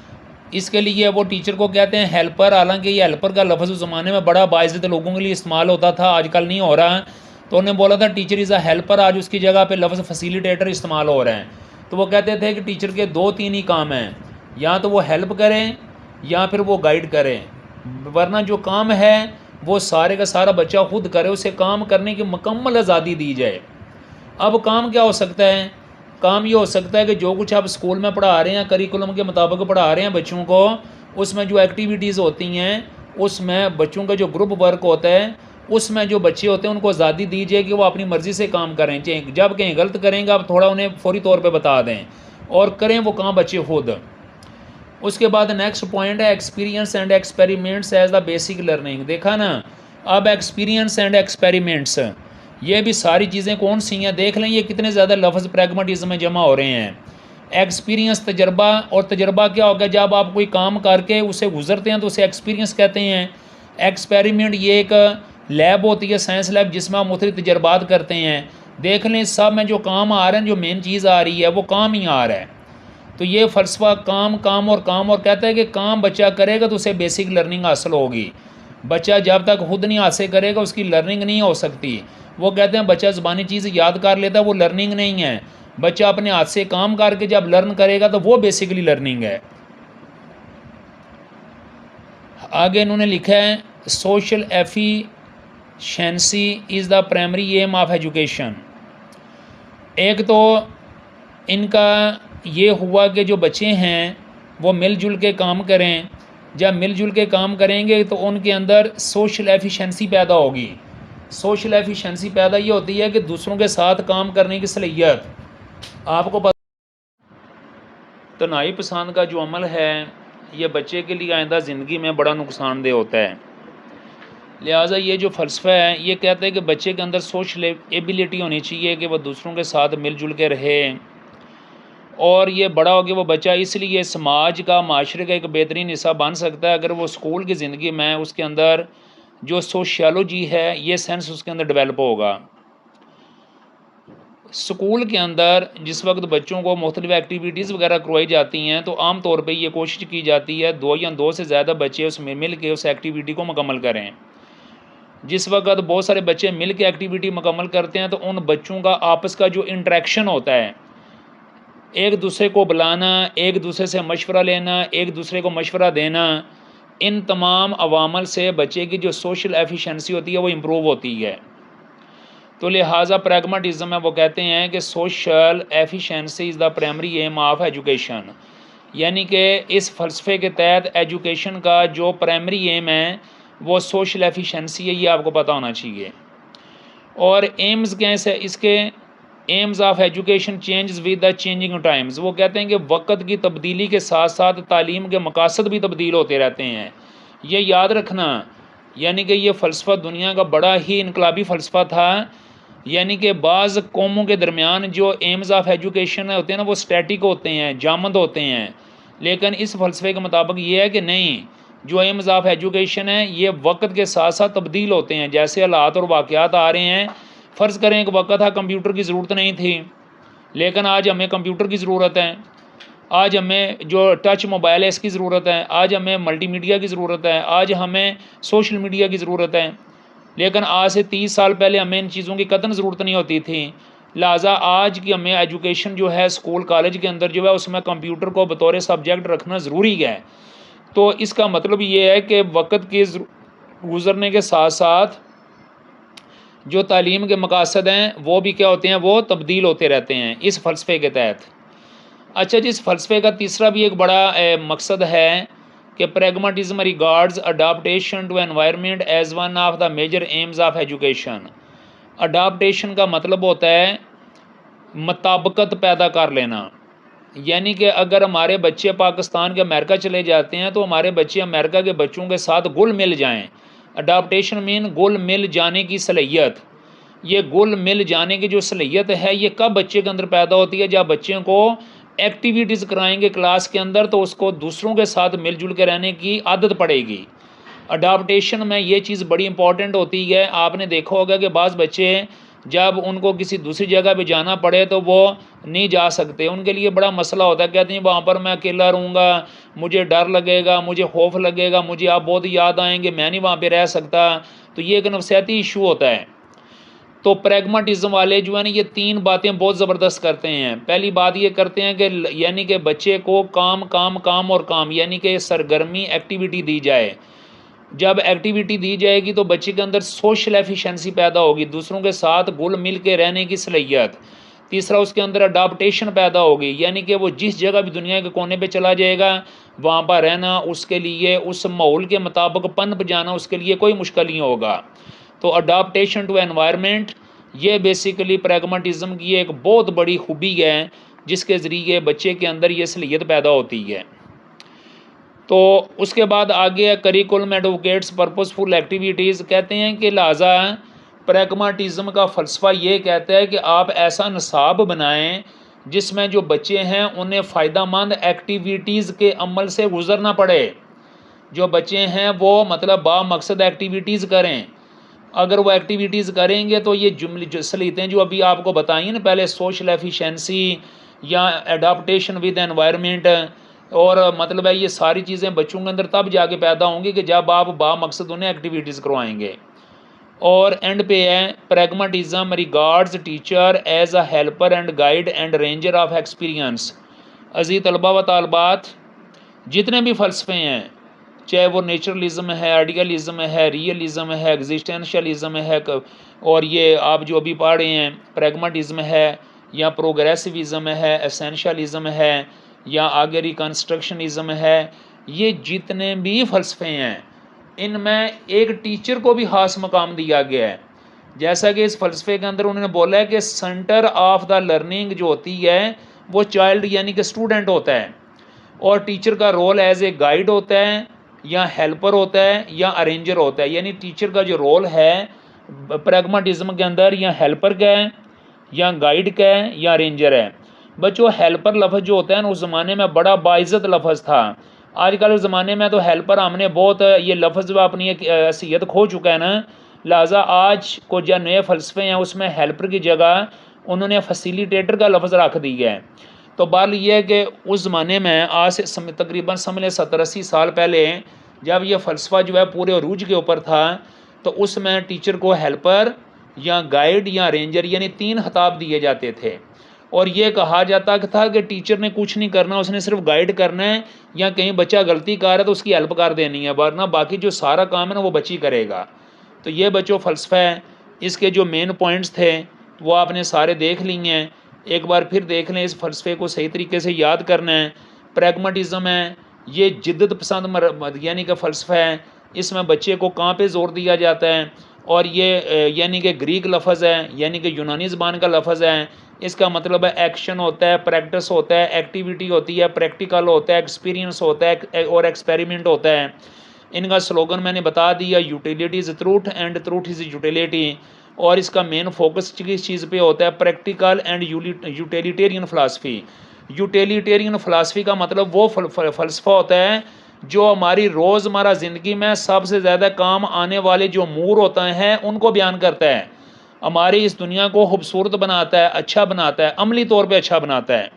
इसके लिए वो टीचर को कहते हैं हेल्पर। हालांकि ये हेल्पर का लफ्ज़ उस ज़माने में बड़ा बाइज़्ज़त लोगों के लिए इस्तेमाल होता था, आजकल नहीं हो रहा। तो उन्होंने बोला था टीचर इज़ अ हेल्पर, आज उसकी जगह पे लफ्ज़ फैसिलिटेटर इस्तेमाल हो रहे हैं। तो वो कहते थे कि टीचर के 2-3 ही काम हैं, या तो वो हेल्प करें या फिर वो गाइड करें, वरना जो काम है वो सारे का सारा बच्चा खुद करे, उसे काम करने की मुकम्मल आज़ादी दी जाए। अब काम क्या हो सकता है? काम ये हो सकता है कि जो कुछ आप स्कूल में पढ़ा रहे हैं, करिकुलम के मुताबिक पढ़ा रहे हैं बच्चों को, उसमें जो एक्टिविटीज़ होती हैं, उसमें बच्चों का जो ग्रुप वर्क होता है, उसमें जो बच्चे होते हैं उनको आज़ादी दी जाए कि वो अपनी मर्ज़ी से काम करें। चाहे जब कहीं गलत करेंगे आप थोड़ा उन्हें फौरी तौर पे बता दें और करें वो काम बच्चे खुद। उसके बाद नेक्स्ट पॉइंट है experience and experiments as the basic learning. देखा ना, अब एक्सपीरियंस एंड एक्सपेरिमेंट्स, ये भी सारी चीज़ें कौन सी हैं? देख लें ये कितने ज़्यादा लफ्ज़ प्रैग्मेटिज्म में जमा हो रहे हैं। एक्सपीरियंस तजर्बा, और तजर्बा क्या होगा? जब आप कोई काम करके उसे गुजरते हैं तो उसे एक्सपीरियंस कहते हैं। एक्सपेरिमेंट ये एक लैब होती है, साइंस लैब, जिसमें आप मुख्तलिफ तजर्बात करते हैं। देख लें सब में जो काम आ रहे हैं, जो मेन चीज़ आ रही है वो काम ही आ रहा है। तो ये फ़लसफ़ा काम काम और काम, और कहता है कि काम बच्चा करेगा तो उसे बेसिक लर्निंग हासिल होगी। बच्चा जब तक खुद नहीं हासिल करेगा उसकी लर्निंग नहीं हो सकती। वो कहते हैं बच्चा ज़बानी चीज़ याद कर लेता है, वो लर्निंग नहीं है। बच्चा अपने हाथ से काम करके जब लर्न करेगा तो वो बेसिकली लर्निंग है। आगे इन्होंने लिखा है social efficiency is the primary aim of education. एक तो इनका ये हुआ कि जो बच्चे हैं वो मिलजुल के काम करें। जब मिलजुल के काम करेंगे तो उनके अंदर सोशल एफिशिएंसी पैदा होगी। सोशल एफिशिएंसी पैदा ये होती है कि दूसरों के साथ काम करने की सलीयत। आपको पता, तन्हाई पसंद का जो अमल है ये बच्चे के लिए आइंदा ज़िंदगी में बड़ा नुकसानदेह होता है। लिहाजा ये जो फ़लसफ़ा है ये कहता है कि बच्चे के अंदर सोशल एबिलिटी होनी चाहिए कि वह दूसरों के साथ मिलजुल के रहे, और ये बड़ा हो गया वो बच्चा इसलिए समाज का, माशरे का एक बेहतरीन हिस्सा बन सकता है अगर वो स्कूल की ज़िंदगी में उसके अंदर जो सोशियोलॉजी है ये सेंस उसके अंदर डेवलप होगा। स्कूल के अंदर जिस वक्त बच्चों को मुख्तलिफ़ एक्टिविटीज़ वगैरह करवाई जाती हैं तो आम तौर पे ये कोशिश की जाती है दो या दो से ज़्यादा बच्चे उसमें मिल के उस एक्टिविटी को मुकम्मल करें। जिस वक्त बहुत सारे बच्चे मिल के एक्टिविटी मुकम्मल करते हैं तो उन बच्चों का आपस का जो इंटरेक्शन होता है, एक दूसरे को बुलाना, एक दूसरे से मशवरा लेना, एक दूसरे को मशवरा देना, इन तमाम अवामल से बच्चे की जो सोशल एफिशिएंसी होती है वो इम्प्रूव होती है। तो लिहाजा प्रैग्माटिज़म में वो कहते हैं कि social efficiency is the primary aim of education, यानी कि इस फ़लसफ़े के तहत एजुकेशन का जो प्राइमरी एम है वो सोशल एफिशिएंसी है, ये आपको पता होना चाहिए। और एम्स कैसे इसके, AIIMS of education change with the changing times, वो कहते हैं कि वक्त की तब्दीली के साथ साथ तालीम के मकासद भी तब्दील होते रहते हैं, ये याद रखना। यानी कि ये फ़लसफ़ा दुनिया का बड़ा ही इनकलाबी फ़लसफ़ा था। यानी कि बाज़ कौमों के दरमियान जो एम्स ऑफ एजुकेशन होते हैं ना वो स्टैटिक होते हैं, जामद होते हैं, लेकिन इस फ़लसफ़े के मुताबिक ये है कि नहीं, जो एम्स ऑफ एजुकेशन है ये वक्त के साथ साथ तब्दील होते हैं। जैसे हालात और वाक़यात आ रहे हैं, फ़र्ज़ करें एक वक्त था कंप्यूटर की ज़रूरत नहीं थी, लेकिन आज हमें कंप्यूटर की ज़रूरत है, आज हमें जो टच मोबाइल है इसकी ज़रूरत है, आज हमें मल्टीमीडिया की ज़रूरत है, आज हमें सोशल मीडिया की ज़रूरत है। लेकिन आज से 30 साल पहले हमें इन चीज़ों की कतई ज़रूरत नहीं होती थी। लिहाजा आज की हमें एजुकेशन जो है स्कूल कॉलेज के अंदर जो है उसमें कंप्यूटर को बतौर सब्जेक्ट रखना ज़रूरी है। तो इसका मतलब ये है कि वक्त के गुज़रने के साथ साथ जो तालीम के मकासद हैं वो भी क्या होते हैं, वो तब्दील होते रहते हैं इस फ़लसफ़े के तहत। अच्छा जी, इस फ़लसफ़े का तीसरा भी एक बड़ा मकसद है कि pragmatism regards adaptation to environment as one of the major aims of education. Adaptation का मतलब होता है मुताबिकत पैदा कर लेना, यानी कि अगर हमारे बच्चे पाकिस्तान के अमेरिका चले जाते हैं तो हमारे बच्चे अमेरिका के बच्चों के साथ घुल मिल जाएं। अडाप्टेशन मीन घुल मिल जाने की सलाहियत। ये घुल मिल जाने की जो सलाहियत है ये कब बच्चे के अंदर पैदा होती है, जब बच्चे को एक्टिविटीज़ कराएंगे क्लास के अंदर तो उसको दूसरों के साथ मिलजुल के रहने की आदत पड़ेगी। अडाप्टेशन में ये चीज़ बड़ी इंपॉर्टेंट होती है। आपने देखा होगा कि बाज़ बच्चे जब उनको किसी दूसरी जगह पे जाना पड़े तो वो नहीं जा सकते, उनके लिए बड़ा मसला होता है। कहते हैं वहाँ पर मैं अकेला रहूँगा, मुझे डर लगेगा, मुझे खौफ लगेगा, मुझे आप बहुत याद आएंगे, मैं नहीं वहाँ पे रह सकता। तो ये एक नफसियाती इशू होता है। तो प्रैग्माटिज़म वाले जो है ना ये तीन बातें बहुत ज़बरदस्त करते हैं। पहली बात ये करते हैं कि यानी कि बच्चे को काम काम काम और काम, यानी कि सरगर्मी एक्टिविटी दी जाए। जब एक्टिविटी दी जाएगी तो बच्चे के अंदर सोशल एफिशिएंसी पैदा होगी, दूसरों के साथ घुल मिल के रहने की सलाहियत। तीसरा, उसके अंदर अडाप्टेशन पैदा होगी, यानी कि वो जिस जगह भी दुनिया के कोने पे चला जाएगा वहाँ पर रहना उसके लिए, उस माहौल के मुताबिक पनप जाना उसके लिए कोई मुश्किल नहीं होगा। तो अडाप्टेशन टू एनवायरनमेंट ये बेसिकली प्रैग्माटिज़म की एक बहुत बड़ी खूबी है जिसके ज़रिए बच्चे के अंदर ये सलाहियत पैदा होती है। तो उसके बाद आगे करिकुलम एडवोकेट्स पर्पसफुल एक्टिविटीज़ कहते हैं कि लिहाजा प्रैग्माटिज़म का फ़लसफ़ा ये कहता है कि आप ऐसा निसाब बनाएं जिसमें जो बच्चे हैं उन्हें फ़ायदामंद एक्टिविटीज़ के अमल से गुज़रना पड़े। जो बच्चे हैं वो मतलब बामकसद एक्टिविटीज़ करें। अगर वो एक्टिविटीज़ करेंगे तो ये जुमले सलीतें जो अभी आपको बताई ना पहले, सोशल एफिशिएंसी या एडाप्टेशन विद एनवायरनमेंट, और मतलब है ये सारी चीज़ें बच्चों के अंदर तब जाके पैदा होंगी कि जब आप बामकसद उन्हें एक्टिविटीज़ करवाएंगे। और एंड पे है pragmatism regards teacher as a helper and guide and ranger of experience. अज़ीज़ तलबा व तालबात, जितने भी फ़लसफ़े हैं, चाहे वो नेचुरलिज़म है, आइडियलिज़म है, रियलिज़म है, एग्जिस्टेंशियलिज़म है, और ये आप जो अभी पढ़ रहे हैं प्रैग्माटिज़म है, या प्रोग्रेसिविज़म है, एसेंशियलिज़म है, या आगे रिकन्स्ट्रक्शनिज़म है, ये जितने भी फ़लसफ़े हैं इनमें एक टीचर को भी ख़ास मकाम दिया गया है। जैसा कि इस फ़लसफ़े के अंदर उन्होंने बोला है कि सेंटर ऑफ द लर्निंग जो होती है वो चाइल्ड यानी कि स्टूडेंट होता है, और टीचर का रोल एज ए गाइड होता है, या हेल्पर होता है या अरेंजर होता है। यानी टीचर का जो रोल है प्रैग्माटिज्म के अंदर या हेल्पर का है या गाइड का है या अरेंजर है। बच्चों हेल्पर लफ्ज़ जो होता है ना उस ज़माने में बड़ा बाइज़्ज़त लफ्ज़ था। आजकल के ज़माने में तो हेल्पर हमने बहुत ये लफ्ज़ अपनी एक हैसियत खो चुका है ना, लिहाजा आज को जो नए फ़लसफ़े हैं उसमें हेल्पर की जगह उन्होंने फैसिलिटेटर का लफ्ज़ रख दिया है। तो बात यह है कि उस ज़माने में आज से तकरीबन समझ लें 70-80 साल पहले जब यह फ़लसफ़ा जो है पूरे अरूज के ऊपर था, तो उसमें टीचर को हेल्पर या गाइड या रेंजर यानी 3 खिताब दिए जाते थे। और ये कहा जाता था कि टीचर ने कुछ नहीं करना, उसने सिर्फ गाइड करना है, या कहीं बच्चा गलती कर रहा है तो उसकी हेल्प कर देनी है, वरना बाकी जो सारा काम है ना वो बच्ची करेगा। तो ये बच्चों फ़लसफ़ा है। इसके जो मेन पॉइंट्स थे वो आपने सारे देख लिए हैं। एक बार फिर देख लें, इस फ़लसफ़े को सही तरीके से याद करना है। प्रैग्माटिज़म है, ये जिद्दत पसंद यानी कि फ़लसफ़ा है। इसमें बच्चे को कहाँ पे ज़ोर दिया जाता है, और ये यानी कि ग्रीक लफ्ज़ है, यानी कि यूनानी ज़बान का लफ्ज़ है। इसका मतलब है एक्शन होता है, प्रैक्टिस होता है, एक्टिविटी होती है, प्रैक्टिकल होता है, एक्सपीरियंस होता है और एक्सपेरिमेंट होता है। इनका स्लोगन मैंने बता दिया, utility is truth and truth is utility. और इसका मेन फोकस किस चीज़ पे होता है, practical and utilitarian philosophy. Utilitarian philosophy का मतलब वो फ़लसफ़ा होता है जो हमारी रोज़मर्रा ज़िंदगी में सबसे ज़्यादा काम आने वाले जो अमूर होते हैं उनको बयान करता है, हमारी इस दुनिया को खूबसूरत बनाता है, अच्छा बनाता है, अमली तौर पे अच्छा बनाता है।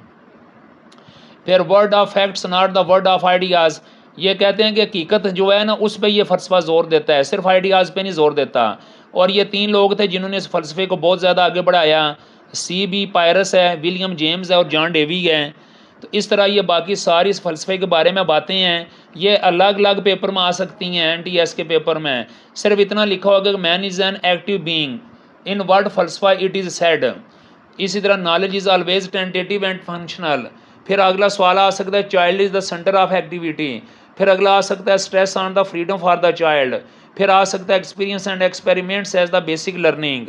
फिर word of facts not the word of ideas, ये कहते हैं कि हकीकत जो है ना उस पर यह फ़लसफ़ा ज़ोर देता है, सिर्फ आइडियाज़ पे नहीं ज़ोर देता। और ये 3 लोग थे जिन्होंने इस फ़लसफ़े को बहुत ज़्यादा आगे बढ़ाया। C.B. पायरस है, विलियम जेम्स है और जॉन डेवी है। तो इस तरह ये बाकी सारी इस फ़लसफ़े के बारे में बातें हैं, ये अलग अलग पेपर में आ सकती हैं। NTS के पेपर में सिर्फ इतना लिखा होगा कि man is an active being, in word फ़लसफ़ा इट इज़ सेड। इसी तरह knowledge is always tentative and functional. फिर अगला सवाल आ सकता है child is the centre of activity. फिर अगला आ सकता है stress on the freedom for the child. फिर आ सकता है experience and experiments as the basic learning.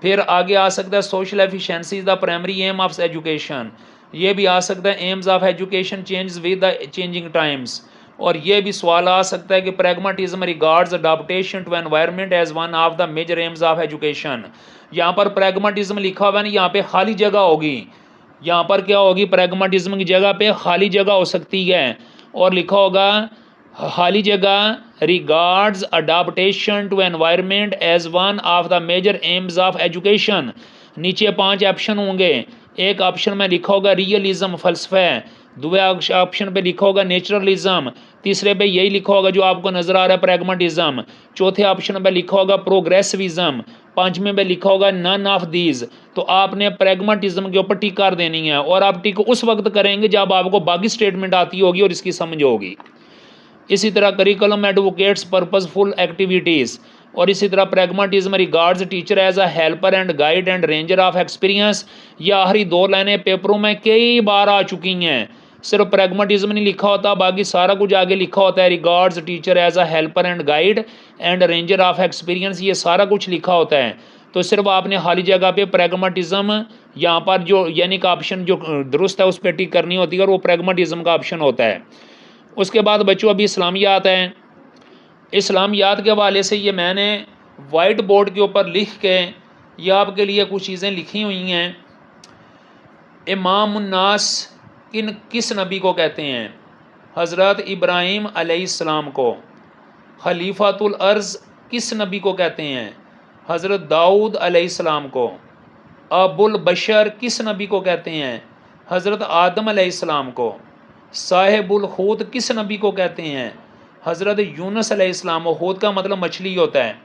फिर आगे आ सकता है social efficiency is the primary aim of education. ये भी आ सकता है aims of education change with the changing times. और ये भी सवाल आ सकता है कि pragmatism regards adaptation to environment as one of the major aims of education. यहाँ पर प्रैग्माटिज्म लिखा हुआ है ना, यहाँ पे खाली जगह होगी, यहाँ पर क्या होगी, प्रैग्माटिज्म की जगह पे खाली जगह हो सकती है और लिखा होगा खाली जगह regards adaptation to environment as one of the major aims of education. नीचे 5 ऑप्शन होंगे। एक ऑप्शन में लिखा होगा रियलिज्म फ़लसफ़ा, दूसरे ऑप्शन पे लिखा होगा नेचुरलिज्म, तीसरे पे यही लिखा होगा जो आपको नज़र आ रहा है प्रैग्माटिज्म, चौथे ऑप्शन पे लिखा होगा प्रोग्रेसिविज्म, पांचवें पे लिखा होगा नन ऑफ दीज। तो आपने प्रैग्माटिज्म के ऊपर टिक कर देनी है, और आप टिक उस वक्त करेंगे जब आपको बाकी स्टेटमेंट आती होगी और इसकी समझ होगी। इसी तरह करिकुलम एडवोकेट्स पर्पसफुल एक्टिविटीज़, और इसी तरह pragmatism regards teacher as a helper and guide and ranger of experience. ये आखिरी 2 लाइनें पेपरों में कई बार आ चुकी हैं। सिर्फ प्रैग्माटिज्म नहीं लिखा होता, बाकी सारा कुछ आगे लिखा होता है, regards teacher as a helper and guide and ranger of experience, ये सारा कुछ लिखा होता है। तो सिर्फ आपने खाली जगह पे प्रैग्माटिज्म यहाँ पर जो यानी का ऑप्शन जो दुरुस्त है उस पर टिक करनी होती है, और वो प्रैग्माटिज्म का ऑप्शन होता है। उसके बाद बच्चों अभी इस्लामियात हैं। इस्लामियात के हवाले से ये मैंने वाइट बोर्ड के ऊपर लिख के ये आपके लिए कुछ चीज़ें लिखी हुई हैं। इमामुन्नास किस नबी को कहते हैं? हज़रत इब्राहीम अलैहिस्सलाम को। खलीफातुल अर्ज़ किस नबी को कहते हैं? हज़रत दाऊद अलैहिस्सलाम को। अबुल बशर किस नबी को कहते हैं? हज़रत आदम अलैहिस्सलाम को। साहिबुल हूद किस नबी को कहते हैं? हज़रत यूनुस अलैहिस्सलाम। हूद का मतलब मछली होता है।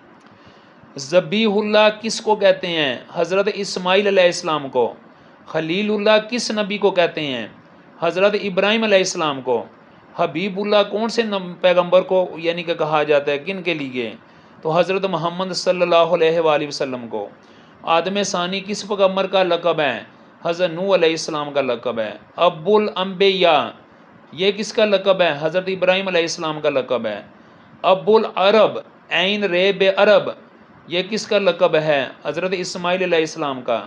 ज़बीहुल्लाह किस को कहते हैं? हज़रत इस्माइल अलैहिस्सलाम को। खलीलुल्लाह किस नबी को कहते हैं? हज़रत इब्राहीम अलैहिस्सलाम को। हबीबुल्लाह कौन से पैगंबर को यानी कि कहा जाता है, किन के लिए? तो हज़रत मोहम्मद सल्लल्लाहु अलैहि वसल्लम को। आदम सानी किस पैगंबर का लक़ब है? हज़रत नूह अलैहिस्सलाम का लक़ब है। अब्बुल अम्बिया ये किसका लक़ब है? हज़रत इब्राहीम अलैहिस्सलाम का लक़ब है। अब्बुल अरब ऐन रेब अरब ये किसका लक़ब है? हज़रत इस्माइल अलैहिस्सलाम का।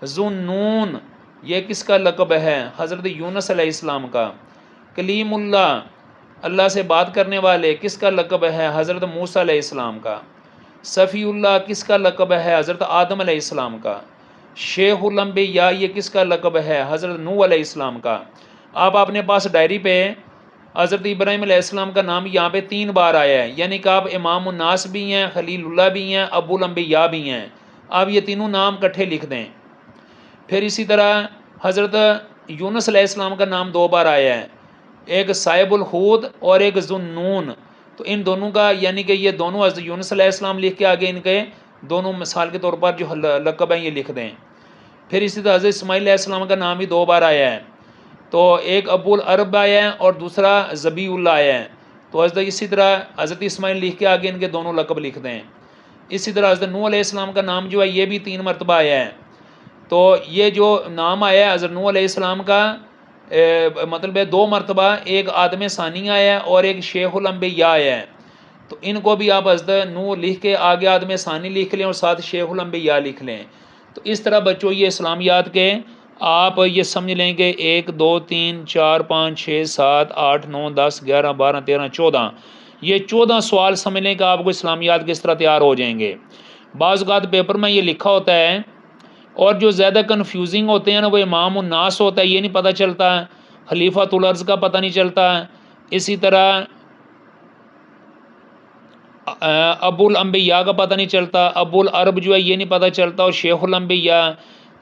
ज़ुन्नून ये किसका लक़ब है? हज़रत यूनुस अलैहिस्सलाम का। कलीमुल्लाह अल्लाह से बात करने वाले किसका लक़ब है? हज़रत मूसा अलैहिस्सलाम का। सफ़ीउल्लाह किसका लक़ब है? हज़रत आदम अलैहिस्सलाम का। शेखुल अंबिया ये किसका लक़ब है? हज़रत नूह अलैहिस्सलाम का। आप अपने पास डायरी पे हज़रत इब्राहीम अलैहिस्सलाम का नाम यहाँ पे 3 बार आया है, यानी कि आप इमामुन नास भी हैं, खलीलुल्लाह भी हैं, अबुल अंबिया भी हैं। आप ये तीनों नाम इकट्ठे लिख दें। फिर इसी तरह हज़रत यूनुस अलैहिस्सलाम का नाम 2 बार आया है, एक साहिबुल हूद और एक ज़ुन्नून। तो इन दोनों का यानी कि ये दोनों हज़रत यूनुस अलैहिस्सलाम लिख के आगे इनके दोनों मिसाल के तौर पर जो लक़ब हैं ये लिख दें। फिर इसी तरह हज़रत इस्माईल अलैहिस्सलाम का नाम भी 2 बार आया है, तो एक अबुल अरब आया है और दूसरा ज़बीउल्लाह आया है। तो हज़रत इसी तरह हज़रत इस्माईल लिख के आगे इनके दोनों लक़ब लिख दें। इसी तरह हज़रत नूह अलैहिस्सलाम का नाम जो है ये भी 3 मरतबा आया है। तो ये जो नाम आया है हज़रत नूह अलैहिस्सलाम का मतलब है 2 मरतबा, एक आदम सानी आया है और एक शेखुल अंबिया आया है। तो इनको भी आप हज़रत नूह लिख के आगे आदम सानी लिख लें और साथ शेखुल अंबिया लिख लें। तो इस तरह बच्चों ये इस्लामियात के आप ये समझ लें कि 1 2 3 4 5 6 7 8 9 10 11 12 13 14 ये 14 सवाल समझ लें कि आपको इस्लामियात किस तरह तैयार हो जाएंगे। बाज़ औक़ात पेपर में ये लिखा होता है और जो ज़्यादा कन्फ्यूजिंग होते हैं ना वो इमाम उन नास होता है, ये नहीं पता चलता, खलीफातुल अर्ज़ का पता नहीं चलता, इसी तरह अबुल अंबिया का पता नहीं चलता, अबुल अरब जो है ये नहीं पता चलता, और शेखुल अंबिया।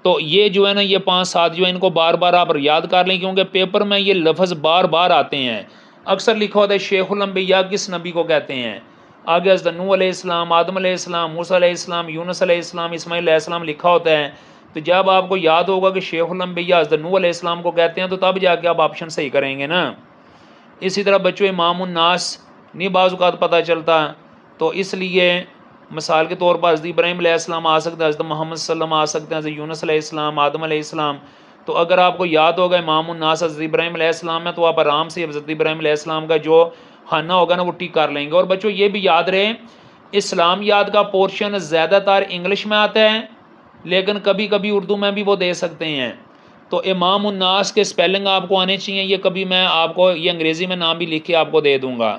तो ये जो है ना ये 5-7 जो है इनको बार बार आप याद कर लें, क्योंकि पेपर में ये लफ्ज़ बार बार आते हैं। अक्सर लिखा होता है शेखुल अंबिया किस नबी को कहते हैं, आगे हज़रत नूह अलैहिस्सलाम, आदम अलैहिस्सलाम, मूसा अलैहिस्सलाम, यूनुस अलैहिस्सलाम, इस्माईल अलैहिस्सलाम लिखा होता है। तो जब आपको याद होगा कि शेखुल अंबिया हज़रत नूह अलैहिस्सलाम को कहते हैं तो तब जाके आप ऑप्शन सही करेंगे ना। इसी तरह बच्चों इमामुन नास नहीं बाज़ औक़ात पता चलता, तो इसलिए मिसाल के तौर पर हज़रत इब्राहीम अलैहिस्सलाम आ सकते हैं, हज़रत मोहम्मद सल्लल्लाहु अलैहि वसल्लम आ सकते हैं, हज़रत यूनुस अलैहिस्सलाम, आदम अलैहिस्सलाम। तो अगर आपको याद होगा इमामुन नास हज़रत इब्राहीम अलैहिस्सलाम है तो आप आराम से हज़रत इब्राहीम अलैहिस्सलाम का जो खाना होगा ना वो टिक कर लेंगे। और बच्चों ये भी याद रहे इस्लामियात का पोर्शन ज़्यादातर इंग्लिश में आता है, लेकिन कभी कभी उर्दू में भी वो दे सकते हैं। तो इमामुन नास के स्पेलिंग आपको आने चाहिए, ये कभी मैं आपको ये अंग्रेज़ी में नाम भी लिख के आपको दे दूँगा।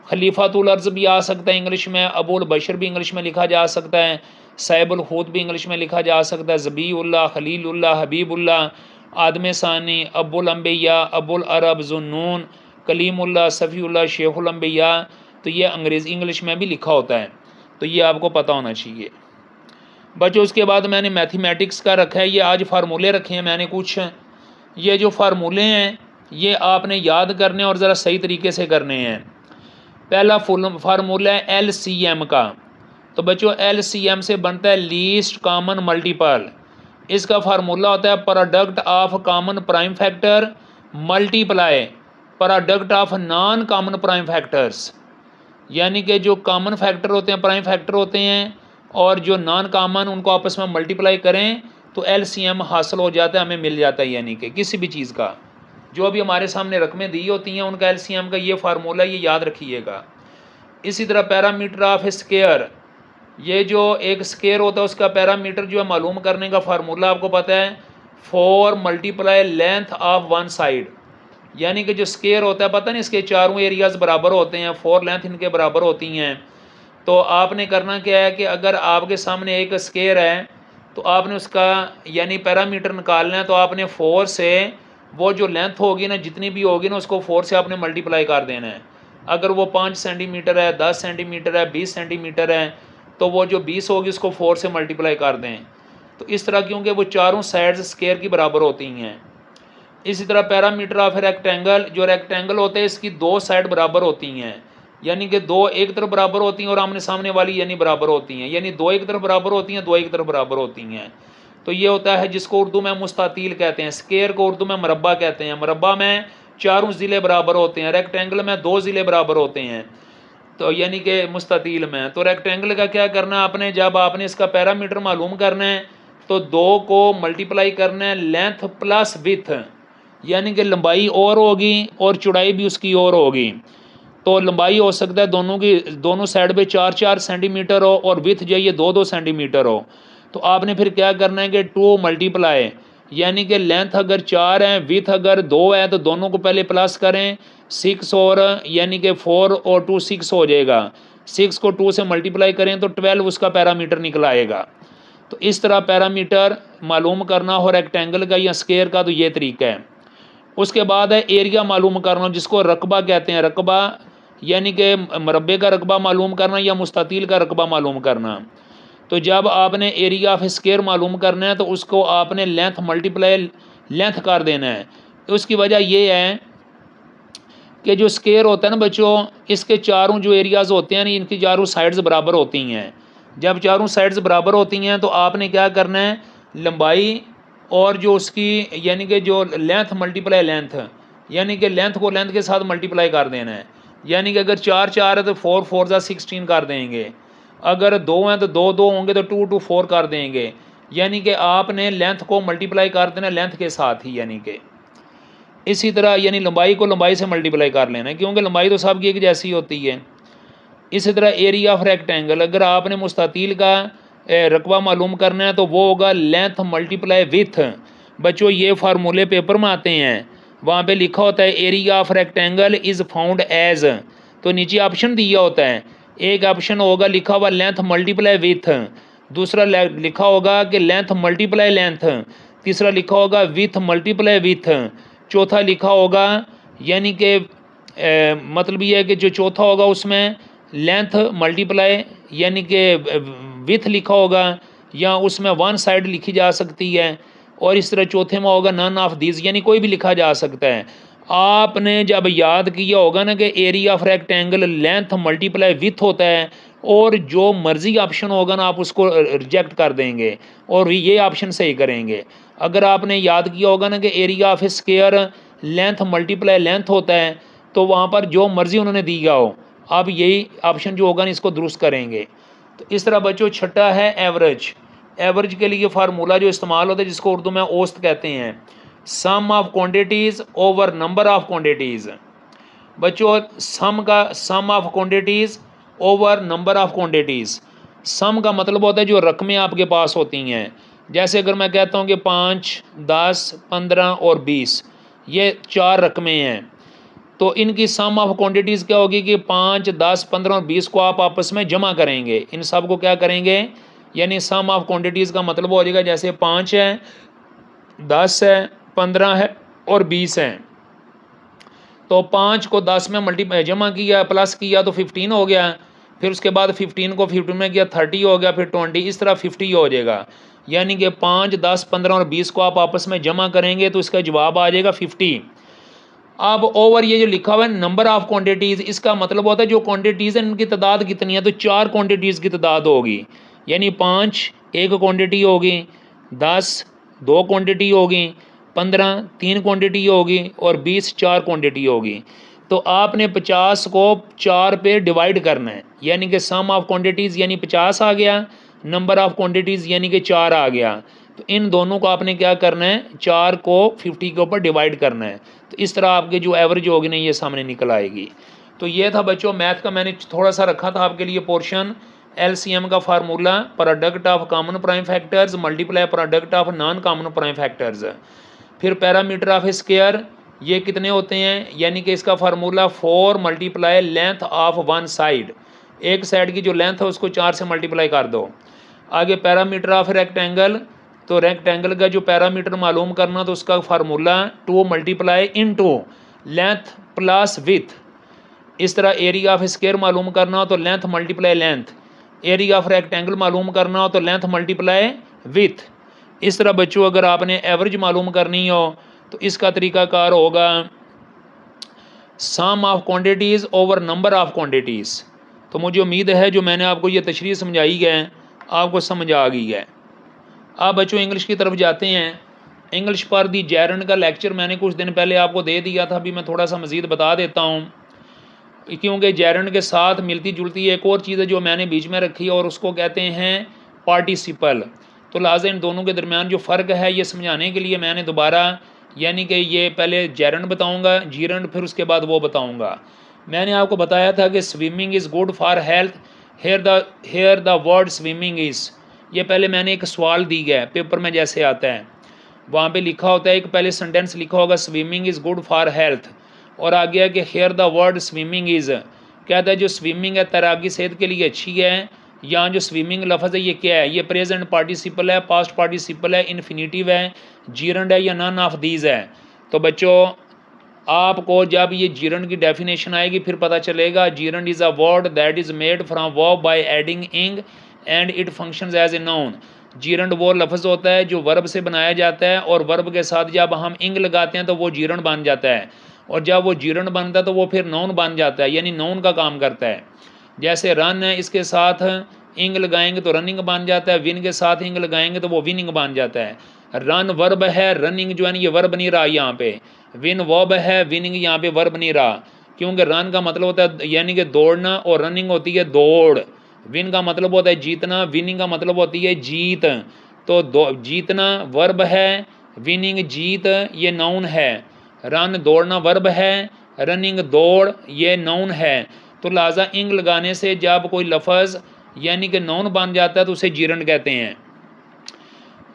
खलीफातुल अर्ज़ भी आ सकता है इंग्लिश में, अबुल बशर भी इंग्लिश में लिखा जा सकता है, साहिबुल हूद भी इंग्लिश में लिखा जा सकता है, ज़बीउल्लाह, खलीलुल्लाह, हबीबुल्लाह, आदम सानी, अबुल अंबिया, अबुल अरब, ज़ुन्नून, कलीमुल्लाह, सफ़ीउल्लाह, शेखुल अंबिया। तो ये अंग्रेज़ी इंग्लिश में भी लिखा होता है, तो ये आपको पता होना चाहिए बच्चों। उसके बाद मैंने मैथमेटिक्स का रखा है, ये आज फार्मूले रखे हैं मैंने कुछ। ये जो फार्मूले हैं ये आपने याद करने और ज़रा सही तरीके से करने हैं। पहला फार्मूला है LCM का। तो बच्चों LCM से बनता है लीस्ट कॉमन मल्टीपल। इसका फार्मूला होता है product of common prime factor multiply product of non common prime factors. यानी कि जो कॉमन फैक्टर होते हैं, प्राइम फैक्टर होते हैं, और जो नॉन कॉमन उनको आपस में मल्टीप्लाई करें तो LCM हासिल हो जाता है, हमें मिल जाता है। यानी कि किसी भी चीज़ का जो अभी हमारे सामने रकमें दी होती हैं उनका LCM का ये फार्मूला, ये याद रखिएगा। इसी तरह पैरामीटर ऑफ स्क्वायर, ये जो एक स्क्वायर होता है उसका पैरामीटर जो है मालूम करने का फार्मूला आपको पता है 4 multiply length of one side. यानी कि जो स्क्वायर होता है पता नहीं इसके चारों एरियाज़ बराबर होते हैं, 4 लेंथ इनके बराबर होती हैं। तो आपने करना क्या है कि अगर आपके सामने एक स्क्वायर है तो आपने उसका यानी पैरामीटर निकालना है, तो आपने 4 से वो जो लेंथ होगी ना जितनी भी होगी ना उसको 4 से आपने मल्टीप्लाई कर देना है। अगर वो 5 सेंटीमीटर है, 10 सेंटीमीटर है, 20 सेंटीमीटर है, तो वो जो 20 होगी उसको 4 से मल्टीप्लाई कर दें। तो इस तरह क्योंकि वो चारों साइड्स स्क्वायर की बराबर होती हैं। इसी तरह पैरामीटर ऑफ रेक्टेंगल, जो रेक्टेंगल होते हैं इसकी 2 साइड बराबर होती हैं, यानी कि 2 एक तरफ बराबर होती हैं और आमने सामने वाली यानी बराबर होती हैं, यानी 2 एक तरफ बराबर होती हैं, 2 एक तरफ बराबर होती हैं। तो ये होता है जिसको उर्दू में मुस्तातील कहते हैं। स्क्वायर को उर्दू में मरबा कहते हैं। मरबा में चारों ज़िले बराबर होते हैं, रेक्टेंगल में 2 ज़िले बराबर होते हैं, तो यानी कि मुस्तातील में। तो रेक्टेंगल का क्या करना है आपने, जब आपने इसका पैरामीटर मालूम करना है तो 2 को मल्टीप्लाई करना है लेंथ प्लस विथ, यानी कि लंबाई और होगी और चौड़ाई भी उसकी और होगी। तो लंबाई हो सकता है दोनों की, दोनों साइड पे 4-4 सेंटीमीटर हो और विथ जो है 2-2 सेंटीमीटर हो। तो आपने फिर क्या करना है कि 2 मल्टीप्लाई यानी कि लेंथ अगर 4 है, विथ अगर 2 है, तो दोनों को पहले प्लस करें 6 और यानी कि 4 और 2 6 हो जाएगा। 6 को 2 से मल्टीप्लाई करें तो 12 उसका पैरामीटर निकल आएगा। तो इस तरह पैरामीटर मालूम करना हो रेक्टेंगल का या स्क्वायर का, तो ये तरीका है। उसके बाद है एरिया मालूम करना, जिसको रकबा कहते हैं। रकबा यानी कि मरबे का रकबा मालूम करना या मुस्ततील का रकबा मालूम करना। तो जब आपने एरिया ऑफ स्क्वायर मालूम करना है तो उसको आपने लेंथ मल्टीप्लाई लेंथ कर देना है। तो उसकी वजह ये है कि जो स्क्वायर होता है ना बच्चों, इसके चारों जो एरियाज़ होते हैं ना, इनकी चारों साइड्स बराबर होती हैं। जब चारों साइड्स बराबर होती हैं तो आपने क्या करना है, लंबाई और जो उसकी यानी कि जो लेंथ मल्टीप्लाई लेंथ, यानी कि लेंथ को लेंथ के साथ मल्टीप्लाई कर देना है। यानी कि अगर 4 4 है तो 4 4 जा 16 कर देंगे। अगर 2 हैं तो 2 2 होंगे तो 2 2 4 कर देंगे। यानी कि आपने लेंथ को मल्टीप्लाई कर देना लेंथ के साथ ही। यानी कि इसी तरह यानी लंबाई को लंबाई से मल्टीप्लाई कर लेना है, क्योंकि लंबाई तो सबकी एक जैसी होती है। इसी तरह एरिया ऑफ रेक्टेंगल, अगर आपने मुस्ततील का रकबा मालूम करना है तो वो होगा लेंथ मल्टीप्लाई विथ। बच्चों ये फार्मूले पेपर में आते हैं, वहाँ पे लिखा होता है area of rectangle is found as, तो नीचे ऑप्शन दिया होता है। एक ऑप्शन होगा लिखा हुआ लेंथ मल्टीप्लाई विथ, दूसरा लिखा होगा कि लेंथ मल्टीप्लाई लेंथ, तीसरा लिखा होगा विथ मल्टीप्लाई विथ, चौथा लिखा होगा यानी कि मतलब ये है कि जो चौथा होगा उसमें लेंथ मल्टीप्लाई यानी कि विथ लिखा होगा, या उसमें वन साइड लिखी जा सकती है। और इस तरह चौथे में होगा नन ऑफ दिस, यानी कोई भी लिखा जा सकता है। आपने जब याद किया होगा ना कि area of rectangle length multiply with होता है, और जो मर्जी ऑप्शन होगा ना आप उसको रिजेक्ट कर देंगे और ये ऑप्शन सही करेंगे। अगर आपने याद किया होगा ना कि area of square length multiply length होता है, तो वहाँ पर जो मर्जी उन्होंने दिया हो, आप यही ऑप्शन जो होगा ना इसको दुरुस्त करेंगे। तो इस तरह बच्चों छठा है एवरेज। एवरेज के लिए फार्मूला जो इस्तेमाल होता है जिसको उर्दू में औसत कहते हैं, sum of quantities over number of quantities. बच्चों sum of quantities over number of quantities. Sum का मतलब होता है जो रकमें आपके पास होती हैं। जैसे अगर मैं कहता हूँ कि 5 10 15 और 20, ये 4 रकमें हैं, तो इनकी सम ऑफ क्वांटिटीज़ क्या होगी कि 5 10 15 और 20 को आप आपस में जमा करेंगे। इन सब को क्या करेंगे, यानी सम ऑफ क्वांटिटीज़ का मतलब हो जाएगा जैसे 5 है, 10 है, 15 है और 20 है। तो 5 को 10 में जमा किया प्लस किया तो 15 हो गया। फिर उसके बाद 15 को 15 में किया 30 हो गया, फिर 20, इस तरह 50 हो जाएगा। यानी कि 5 10 15 और 20 को आप आपस में जमा करेंगे तो इसका जवाब आ जाएगा 50। अब ओवर ये जो लिखा हुआ है नंबर ऑफ क्वांटिटीज़, इसका मतलब होता है जो क्वांटिटीज़ हैं इनकी तादाद कितनी है, तो 4 क्वांटिटीज़ की तादाद होगी। यानी 5 एक क्वांटिटी होगी, 10 2 क्वांटिटी होगी, 15 3 क्वांटिटी होगी और 20 4 क्वांटिटी होगी। तो आपने 50 को 4 पे डिवाइड करना है, यानी कि सम ऑफ क्वांटिटीज़ यानी 50 आ गया, नंबर ऑफ क्वांटिटीज़ यानी कि 4 आ गया। तो इन दोनों को आपने क्या करना है, 4 को 50 के ऊपर डिवाइड करना है। तो इस तरह आपके जो एवरेज होगी ना ये सामने निकल आएगी। तो ये था बच्चों मैथ का, मैंने थोड़ा सा रखा था आपके लिए पोर्शन। LCM का formula product of common prime factors multiply product of non common prime factors. फिर पैरामीटर ऑफ स्क्वायर ये कितने होते हैं, यानी कि इसका formula 4 multiply length of one side, एक साइड की जो लेंथ है उसको 4 से मल्टीप्लाई कर दो। आगे पैरामीटर ऑफ रेक्टेंगल, तो रेक्टेंगल का जो पैरामीटर मालूम करना तो उसका formula 2 multiply into length plus with. इस तरह एरिया ऑफ स्क्वायर मालूम करना हो तो length multiply length, area of rectangle मालूम करना हो तो लेंथ मल्टीप्लाई विथ। इस तरह बच्चों अगर आपने एवरेज मालूम करनी हो तो इसका तरीकाकार होगा sum of quantities over number of quantities. तो मुझे उम्मीद है जो मैंने आपको ये तशरीह समझाई है आपको समझ आ गई है। अब बच्चों इंग्लिश की तरफ जाते हैं। इंग्लिश पर दी जैरन का लेक्चर मैंने कुछ दिन पहले आपको दे दिया था, अभी मैं थोड़ा सा मज़ीद बता देता हूँ, क्योंकि जैरन के साथ मिलती जुलती एक और चीज़ है जो मैंने बीच में रखी है और उसको कहते हैं पार्टिसिपल। तो लिहाजा इन दोनों के दरमियान जो फ़र्क है ये समझाने के लिए मैंने दोबारा यानी कि ये पहले जैरन बताऊँगा, जीरन फिर उसके बाद वो बताऊँगा। मैंने आपको बताया था कि swimming is good for health, here the word swimming is, ये पहले मैंने एक सवाल दी गया पेपर में जैसे आता है। वहाँ पे लिखा होता है, एक पहले सेंटेंस लिखा होगा swimming is good for health, और आगे है कि here the word swimming is, कहता है जो स्विमिंग है तैराकी सेहत के लिए अच्छी है। यहाँ जो स्विमिंग लफ्ज़ है ये क्या है, ये प्रेजेंट पार्टिसिपल है, पास्ट पार्टिसिपल है, इन्फिनिटिव है, जीरंड है या नन ऑफ दीज है। तो बच्चों आपको जब ये जीरंड की डेफिनेशन आएगी फिर पता चलेगा। Gerund is a word that is made from verb by adding ing and it functions as a noun. Gerund वो लफ्ज़ होता है जो वर्ब से बनाया जाता है और वर्ब के साथ जब हम इंग लगाते हैं तो वो जीरंड बन जाता है, और जब वो जीरंड बनता है तो वो फिर नाउन बन जाता है, यानी नाउन का काम करता है। जैसे रन है, इसके साथ इंग लगाएंगे तो रनिंग बन जाता है, विन के साथ इंग लगाएंगे तो वो विनिंग बन जाता है। रन वर्ब है, रनिंग जो है ना ये वर्ब नहीं रहा यहाँ पे। विन वर्ब है, विनिंग यहाँ पे वर्ब नहीं रहा, क्योंकि रन का मतलब होता है यानी कि दौड़ना और रनिंग होती है दौड़। विन का मतलब होता है जीतना, विनिंग का मतलब होती है जीत। तो जीतना वर्ब है, विनिंग जीत ये नाउन है। रन दौड़ना वर्ब है, रनिंग दौड़ ये नाउन है। तो लिहाजा इंग लगाने से जब कोई लफ्ज़ यानी कि नाउन बन जाता है तो उसे जीरंड कहते हैं।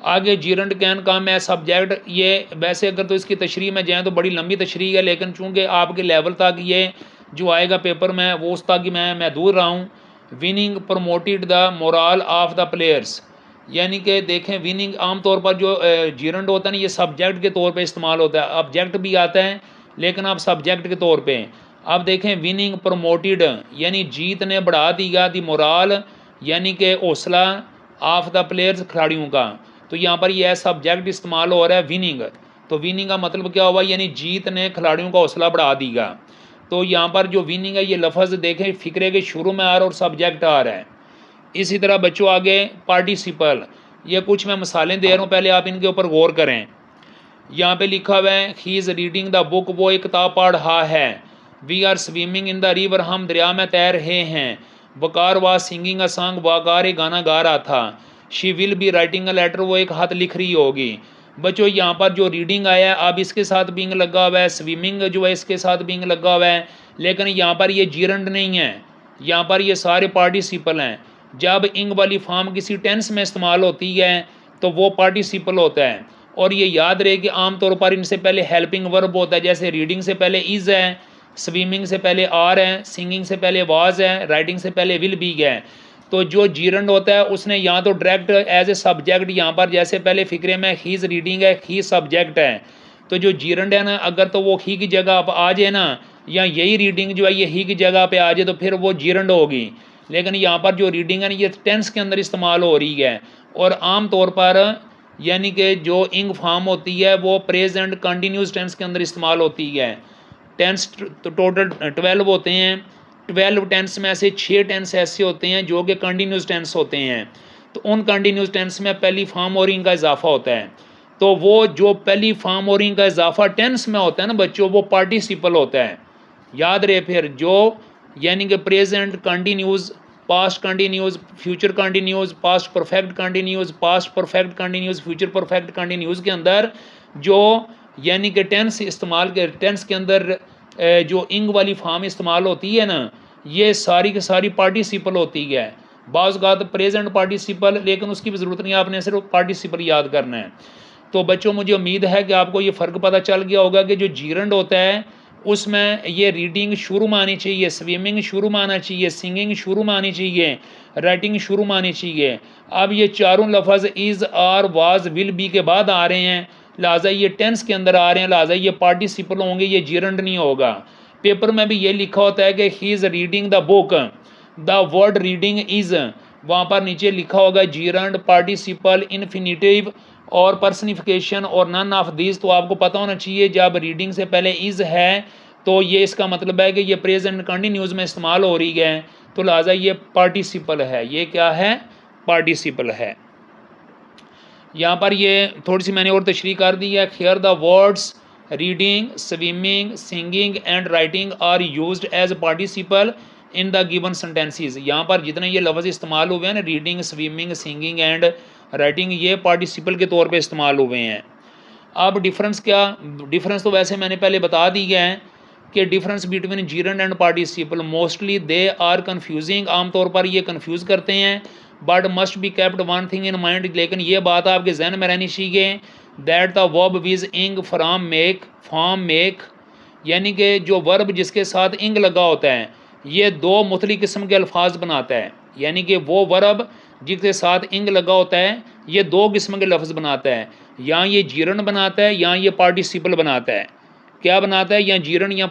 आगे जीरंड कैन काम है सब्जेक्ट, ये वैसे अगर तो इसकी तशरीह में जाएँ तो बड़ी लंबी तशरीह है, लेकिन चूँकि आपके लेवल तक ये जो आएगा पेपर में वो उस तक मैं दूर रहा हूँ। Winning promoted the moral of the players, यानी कि देखें विनिंग आमतौर पर जो जीरंड होता है ना ये सब्जेक्ट के तौर पे इस्तेमाल होता है, ऑब्जेक्ट भी आता है लेकिन अब सब्जेक्ट के तौर पे। अब देखें विनिंग प्रमोटेड यानी जीत ने बढ़ा दिया, दी मोरल यानी कि हौसला ऑफ द प्लेयर्स खिलाड़ियों का। तो यहाँ पर यह सब्जेक्ट इस्तेमाल हो रहा है विनिंग, तो विनिंग का मतलब क्या हुआ, यानी जीत ने खिलाड़ियों का हौसला बढ़ा दिया। तो यहाँ पर जो विनिंग है ये लफ्ज़ देखें फिक्रे के शुरू में आ रहा है और सब्जेक्ट आ रहा है। इसी तरह बच्चों आगे पार्टिसिपल, ये कुछ मैं मिसालें दे रहा हूँ, पहले आप इनके ऊपर गौर करें। यहाँ पे लिखा हुआ है he is reading the book, वो एक किताब पढ़ रहा है। We are swimming in the river, हम दरिया में तैर रहे हैं। Waqar was singing a song, Waqar एक गाना गा रहा था। She will be writing a letter, वो एक हाथ लिख रही होगी। बच्चों यहाँ पर जो रीडिंग आया है अब इसके साथ बिंग लगा हुआ है, स्विमिंग जो है इसके साथ बिंग लगा हुआ है, लेकिन यहाँ पर ये जीरंड नहीं है, यहाँ पर ये सारे पार्टिसिपल हैं। जब इंग वाली फॉर्म किसी टेंस में इस्तेमाल होती है तो वो पार्टिसिपल होता है। और ये याद रहे कि आमतौर पर इनसे पहले हेल्पिंग वर्ब होता है, जैसे रीडिंग से पहले इज़ है, स्विमिंग से पहले आर है, सिंगिंग से पहले वाज है, राइटिंग से पहले विल बी है। तो जो जीरंड होता है उसने यहाँ तो डायरेक्ट एज ए सब्जेक्ट यहाँ पर जैसे पहले फिक्रे में ही इज़ रीडिंग है, ही सब्जेक्ट है। तो जो जीरंड है ना अगर तो वो ही की जगह आप आ जाए ना, या यही रीडिंग जो है ये ही की जगह पे आ जाए तो फिर वो जीरंड होगी। लेकिन यहाँ पर जो रीडिंग है ना ये टेंस के अंदर इस्तेमाल हो रही है, और आम तौर पर यानी कि जो इंग फॉर्म होती है वो प्रेजेंट कंटिन्यूस टेंस के अंदर इस्तेमाल होती है। टेंस तो टोटल 12 होते हैं, 12 टेंस में से 6 टेंस ऐसे होते हैं जो कि कंटिन्यूस टेंस होते हैं। तो उन कंटिन्यूस टेंस में पहली फॉर्म और इंग का इजाफा होता है। तो वो जो पहली फॉर्म और इंग का इजाफा टेंस में होता है ना बच्चों, वो पार्टिसिपल होता है। याद रहे फिर जो यानी कि present continuous, past continuous, future continuous, past perfect continuous, past perfect continuous, future perfect continuous के अंदर जो यानी कि टेंस इस्तेमाल के टेंस के अंदर जो इंग वाली फॉर्म इस्तेमाल होती है ना ये सारी की सारी पार्टिसिपल होती है। बाज़ औक़ात प्रेजेंट पार्टिसिपल, लेकिन उसकी भी ज़रूरत नहीं, आपने सिर्फ पार्टिसिपल याद करना है। तो बच्चों मुझे उम्मीद है कि आपको ये फ़र्क पता चल गया होगा कि जो जीरंड होता है उसमें ये रीडिंग शुरू में आनी चाहिए, स्विमिंग शुरू में आना चाहिए, सिंगिंग शुरू में आनी चाहिए, राइटिंग शुरू में आनी चाहिए। अब ये चारों लफ्ज़ is, are, was, will be के बाद आ रहे हैं, लिहाजा ये टेंस के अंदर आ रहे हैं, लिहाजा ये पार्टिसिपल होंगे, ये जीरंड नहीं होगा। पेपर में भी ये लिखा होता है कि ही is reading the book, the word reading is, वहाँ पर नीचे लिखा होगा जीरंड, पार्टिसिपल, इन्फिनिटिव और पर्सनिफिकेशन और नन ऑफ दीज। तो आपको पता होना चाहिए जब रीडिंग से पहले इज़ है तो ये इसका मतलब है कि ये प्रेजेंट कंटिन्यूस में इस्तेमाल हो रही है, तो लिहाजा ये पार्टिसिपल है। ये क्या है? पार्टिसिपल है। यहाँ पर ये थोड़ी सी मैंने और तशरीह कर दी है। Here the words reading, swimming, singing and writing are used as participle in the given sentences. यहाँ पर जितने ये लफ्ज़ इस्तेमाल हुए हैं ना, reading, swimming, singing and writing, ये पार्टिसिपल के तौर पे इस्तेमाल हुए हैं। अब डिफरेंस क्या? डिफरेंस तो वैसे मैंने पहले बता दी है कि difference between gerund and participle mostly they are confusing, आमतौर पर ये कन्फ्यूज़ करते हैं। But must be kept one thing in mind, लेकिन ये बात आपके जहन में रहनी चाहिए दैट द वर्ब विज इंग फ्राम मेक फॉर्म मेक, यानी कि जो वर्ब जिसके साथ इंग लगा होता है ये दो मुख्तलिफ किस्म के अल्फाज बनाता है, यानी कि वो वर्ब जिसके साथ इंग लगा होता है ये दो किस्म के लफ्ज़ बनाता है, या ये जीरन बनाता है या ये पार्टिसिपल बनाता है। क्या बनाता है? या जीरन या